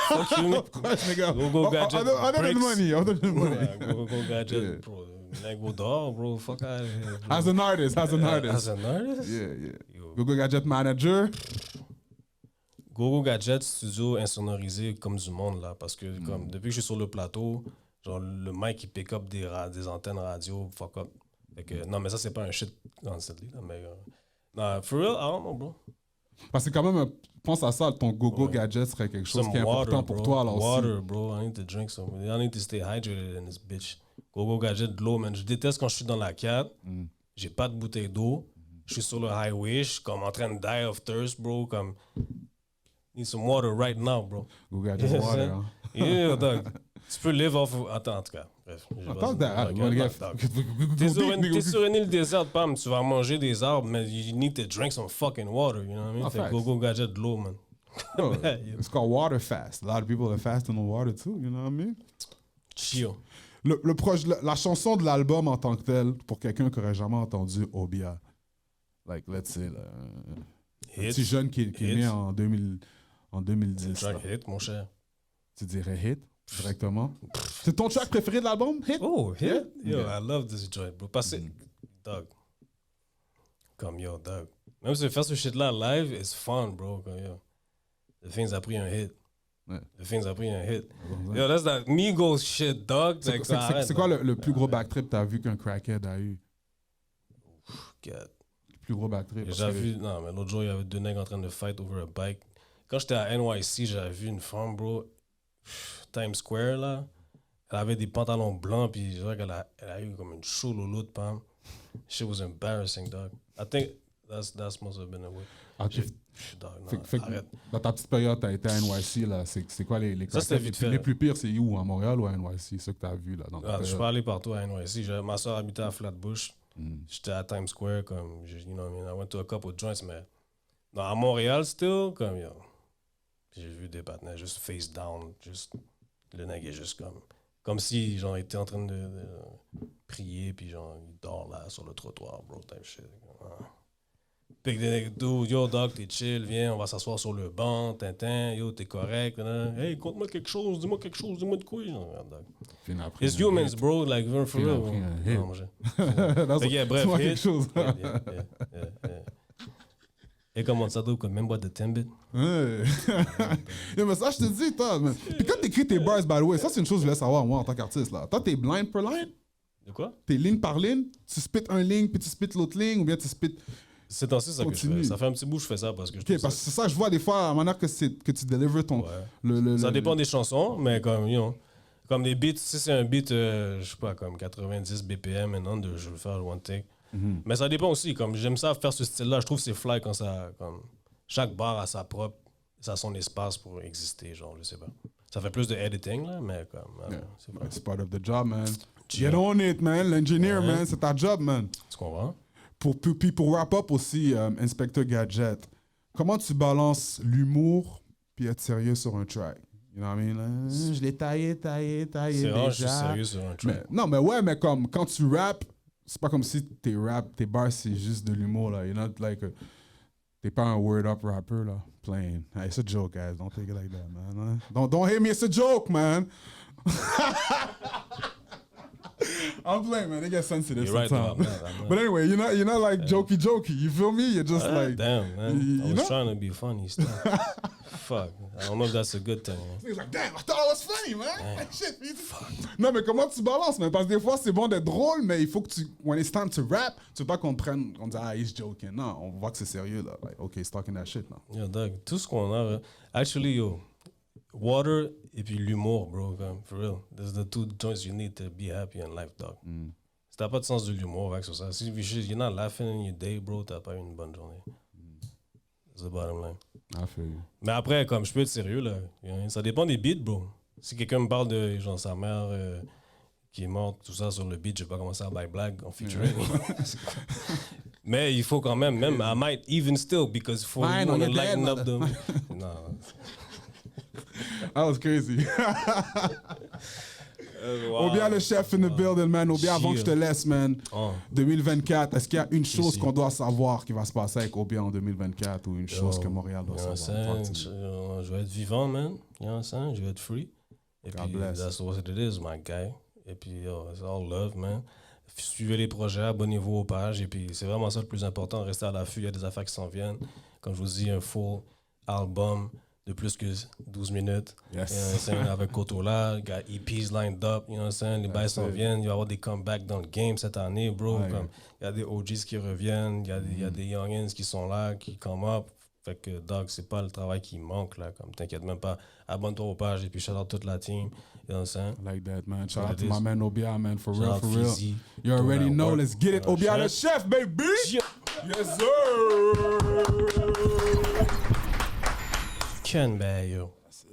[SPEAKER 2] Fuck you.
[SPEAKER 1] Of course, nigga.
[SPEAKER 2] Go-go gadget.
[SPEAKER 1] Other than
[SPEAKER 2] bricks.
[SPEAKER 1] money, other than money.
[SPEAKER 2] Ouais, go gadget,
[SPEAKER 1] Yeah.
[SPEAKER 2] bro. Like, dog, bro. Fuck out of here. Bro.
[SPEAKER 1] As an artist.
[SPEAKER 2] As an artist?
[SPEAKER 1] Yeah.
[SPEAKER 2] Yo.
[SPEAKER 1] Go-go gadget manager.
[SPEAKER 2] Go Gadget studio insonorisé comme du monde, là. Parce que, comme, depuis que je suis sur le plateau, genre, le mic, il pick up des antennes radio, fuck up. Fait que, non, mais ça, c'est pas un shit dans cette ligne, là. Mais, non, for real, I don't know, bro.
[SPEAKER 1] Parce que quand même, pense à ça, ton go-go gadget serait quelque chose
[SPEAKER 2] Some
[SPEAKER 1] qui est important
[SPEAKER 2] water,
[SPEAKER 1] pour
[SPEAKER 2] bro.
[SPEAKER 1] toi, là aussi.
[SPEAKER 2] Water, bro. I need to drink some. I need to stay hydrated in this bitch. Go Gadget, de l'eau, man. Je déteste quand je suis dans la carte. J'ai pas de bouteille d'eau. Je suis sur le highway. Je suis comme en train de die of thirst, bro. Comme, need some water right now, bro.
[SPEAKER 1] Go gadget water, hein.
[SPEAKER 2] Yeah, dog. Tu peux live off. Attends, en tout cas. Bref.
[SPEAKER 1] Talk that. You wanna get...
[SPEAKER 2] T'es sur une île déserte, Pam. Tu vas manger des arbres, mais you need to drink some fucking water. You know what I mean?
[SPEAKER 1] Ah,
[SPEAKER 2] Fait
[SPEAKER 1] facts.
[SPEAKER 2] Go Gadget, de l'eau, man.
[SPEAKER 1] It's called water fast. A lot of people are fasting on water too, you know what I mean?
[SPEAKER 2] Chill.
[SPEAKER 1] la chanson de l'album en tant que telle, pour quelqu'un qui aurait jamais entendu Obia, like, let's say, là, un petit jeune qui est né en 2010.
[SPEAKER 2] Track hit, mon cher.
[SPEAKER 1] Tu dirais hit, directement? C'est ton track préféré de l'album, hit?
[SPEAKER 2] Oh, hit?
[SPEAKER 1] Yeah?
[SPEAKER 2] Yo,
[SPEAKER 1] Okay.
[SPEAKER 2] I love this joint, bro. Parce que, dog, comme yo, dog. Même si faire ce shit-là live, it's fun, bro. Comme yo. The Things a pris un hit.
[SPEAKER 1] Ouais.
[SPEAKER 2] The Things a pris un hit. Yo, that's that Migos shit, dog. Like, ça arrête,
[SPEAKER 1] C'est quoi
[SPEAKER 2] man.
[SPEAKER 1] le plus gros backtrip que t'as vu qu'un crackhead a eu?
[SPEAKER 2] God.
[SPEAKER 1] Le plus gros backtrip?
[SPEAKER 2] J'ai
[SPEAKER 1] parce
[SPEAKER 2] déjà
[SPEAKER 1] que-
[SPEAKER 2] vu, non, mais l'autre jour, il y avait deux nègres en train de fight over a bike. Quand j'étais à NYC, j'avais vu une femme, bro, Times Square, là. Elle avait des pantalons blancs, puis je vois qu'elle a eu comme une chou louloute, pam. Shit was embarrassing, dog. I think that's must have been a way.
[SPEAKER 1] Ah, ok.
[SPEAKER 2] Dog, non,
[SPEAKER 1] Fait que
[SPEAKER 2] arrête.
[SPEAKER 1] dans ta petite période, t'as été à NYC, là. C'est quoi les
[SPEAKER 2] Ça, c'était
[SPEAKER 1] crackheads
[SPEAKER 2] vite
[SPEAKER 1] les
[SPEAKER 2] fait.
[SPEAKER 1] les plus pires, c'est où? À Montréal ou à NYC? Ce que t'as vu, là. Dans ta
[SPEAKER 2] Ah, je suis
[SPEAKER 1] période?
[SPEAKER 2] pas allé partout à NYC. Ma soeur habitait à Flatbush.
[SPEAKER 1] Mm.
[SPEAKER 2] J'étais à Times Square, comme, you know what I mean? I went to a couple of joints, mais non, à Montréal, still, comme, yo, j'ai vu des partenaires juste face down, juste, le nègre est juste comme si, genre, il était en train de prier, puis genre, il dort là, sur le trottoir, bro, type shit. Ah. Pick des nègres, dude, yo, dog, t'es chill, viens, on va s'asseoir sur le banc, tintin, yo, t'es correct, hey, conte-moi quelque chose, dis-moi de quoi, genre, dog.
[SPEAKER 1] Fin après
[SPEAKER 2] It's
[SPEAKER 1] un
[SPEAKER 2] humans,
[SPEAKER 1] hit.
[SPEAKER 2] bro, like, for
[SPEAKER 1] Fin
[SPEAKER 2] real.
[SPEAKER 1] après un hit.
[SPEAKER 2] Non, mon cher.
[SPEAKER 1] That's-
[SPEAKER 2] Fait que, yeah, bref,
[SPEAKER 1] dis-moi
[SPEAKER 2] hit.
[SPEAKER 1] quelque chose.
[SPEAKER 2] Yeah. Et comment ça, comme même boîte de Timbit?
[SPEAKER 1] Ouais. Yeah, mais ça, je te dis, toi, man. Puis quand t'écris tes bars, by the way, ça, c'est une chose que je voulais savoir, moi, en tant qu'artiste, là. Toi, t'es blind per line?
[SPEAKER 2] De quoi?
[SPEAKER 1] T'es ligne par ligne? Tu spits un ligne, puis tu spits l'autre ligne, ou bien tu spits...
[SPEAKER 2] C'est temps-ci ça que je
[SPEAKER 1] Continue.
[SPEAKER 2] fais. Ça fait un petit bout que je fais ça parce que je
[SPEAKER 1] Ok,
[SPEAKER 2] trouve
[SPEAKER 1] parce que c'est ça, je vois des fois, la manière que tu délivres ton...
[SPEAKER 2] Ouais. Ça dépend des chansons, mais comme, you know, comme des beats, si c'est un beat, je sais pas, comme 90 BPM et non, je vais le faire one take.
[SPEAKER 1] Mhm.
[SPEAKER 2] Mais ça dépend aussi, comme j'aime ça faire ce style-là, je trouve que c'est fly quand ça, comme, chaque bar a sa propre, ça a son espace pour exister, genre, je sais pas. Ça fait plus de editing, là, mais comme,
[SPEAKER 1] Yeah.
[SPEAKER 2] c'est pas,
[SPEAKER 1] It's part of the job, man.
[SPEAKER 2] Chill.
[SPEAKER 1] Get on it, man. L'engineer,
[SPEAKER 2] Ouais.
[SPEAKER 1] man, c'est ta job, man.
[SPEAKER 2] tu comprends?
[SPEAKER 1] Puis pour wrap up aussi, Inspector Gadget, comment tu balances l'humour puis être sérieux sur un track? You know what I mean? Je l'ai taillé
[SPEAKER 2] C'est rare, je suis
[SPEAKER 1] déjà.
[SPEAKER 2] sérieux sur un track.
[SPEAKER 1] Mais, non, mais ouais, mais comme quand tu rappes, c'est pas comme si tes bars, c'est juste de l'humour, là. You're not like t'es pas un word-up rapper, là, plain. Hey, it's a joke, guys. Don't take it like that, man. Huh? Don't hate me, it's a joke, man. I'm playing, man. They get sensitive
[SPEAKER 2] You're right
[SPEAKER 1] sometimes.
[SPEAKER 2] about that, I'm not-
[SPEAKER 1] But anyway, you're not like jokey. You feel me? You're just like...
[SPEAKER 2] damn, man.
[SPEAKER 1] you
[SPEAKER 2] I was
[SPEAKER 1] know?
[SPEAKER 2] trying to be funny still. Fuck. I don't know if that's a good thing. Man.
[SPEAKER 1] He's like, damn, I thought I was funny, man. Like, shit, non, mais comment tu balances, man? Parce que des fois, c'est bon d'être drôle, mais il faut que tu... When it's time to rap, tu veux pas qu'on prenne... On dit, ah, he's joking. Non, on voit que c'est sérieux, là. Like, OK, he's talking that shit, now.
[SPEAKER 2] Yo, dog, tout ce qu'on a, actually, yo, water et puis l'humour, bro, comme, for real. There's the two joints you need to be happy in life, dog. Si t'as pas de sens de l'humour avec ça, si you're not laughing in your day, bro, t'as pas eu une bonne journée. That's the bottom line.
[SPEAKER 1] I feel you.
[SPEAKER 2] Mais après, comme je peux être sérieux, là, ça dépend des beats, bro. Si quelqu'un me parle de genre sa mère qui est morte, tout ça sur le beat, je vais pas commencer à blague en featuring. Mais il faut quand même, I might even still, because for
[SPEAKER 1] Fine,
[SPEAKER 2] you
[SPEAKER 1] on
[SPEAKER 2] wanna
[SPEAKER 1] your dad,
[SPEAKER 2] lighten up the...
[SPEAKER 1] mother.
[SPEAKER 2] Non.
[SPEAKER 1] That was crazy.
[SPEAKER 2] Wow.
[SPEAKER 1] Obia, le chef in the building, man. Obia, avant que je te laisse, man.
[SPEAKER 2] Oh.
[SPEAKER 1] 2024, est-ce qu'il y a une chose
[SPEAKER 2] si.
[SPEAKER 1] qu'on doit savoir qui va se passer avec Obia en 2024 ou une chose que Montréal doit
[SPEAKER 2] You know what I'm
[SPEAKER 1] savoir?
[SPEAKER 2] saying? Je vais être vivant, man. You know what I'm saying? Je vais être free. Et
[SPEAKER 1] God
[SPEAKER 2] puis,
[SPEAKER 1] bless.
[SPEAKER 2] that's what it is, my guy. Et puis, yo, it's all love, man. Suivez les projets, abonnez-vous aux pages. Et puis, c'est vraiment ça le plus important. Restez à l'affût. Il y a des affaires qui s'en viennent. Comme je vous dis, un full album de plus que 12 minutes.
[SPEAKER 1] Yes.
[SPEAKER 2] You know what I'm saying? Avec Kotola, got EPs lined up. You know what I'm saying? Les bails s'en
[SPEAKER 1] it.
[SPEAKER 2] viennent. Il va y avoir des comebacks dans le game cette année, bro.
[SPEAKER 1] Ouais.
[SPEAKER 2] Comme, il y a des OGs qui reviennent. Il y a des youngins qui sont là, qui come up. Fait que, dog, c'est pas le travail qui manque, là. Comme, t'inquiète même pas. Abonne-toi aux pages et puis shout out toute la team. You know what I'm saying?
[SPEAKER 1] I like that, man. Shout
[SPEAKER 2] What
[SPEAKER 1] out
[SPEAKER 2] it
[SPEAKER 1] to
[SPEAKER 2] is.
[SPEAKER 1] my man Obia, man. For
[SPEAKER 2] Shout
[SPEAKER 1] real,
[SPEAKER 2] out
[SPEAKER 1] for real.
[SPEAKER 2] Fizzy.
[SPEAKER 1] You already
[SPEAKER 2] Doing that
[SPEAKER 1] know.
[SPEAKER 2] work.
[SPEAKER 1] Let's get it. Obia, the chef, baby.
[SPEAKER 2] Yeah.
[SPEAKER 1] Yes, sir.
[SPEAKER 2] Ken, man, yo.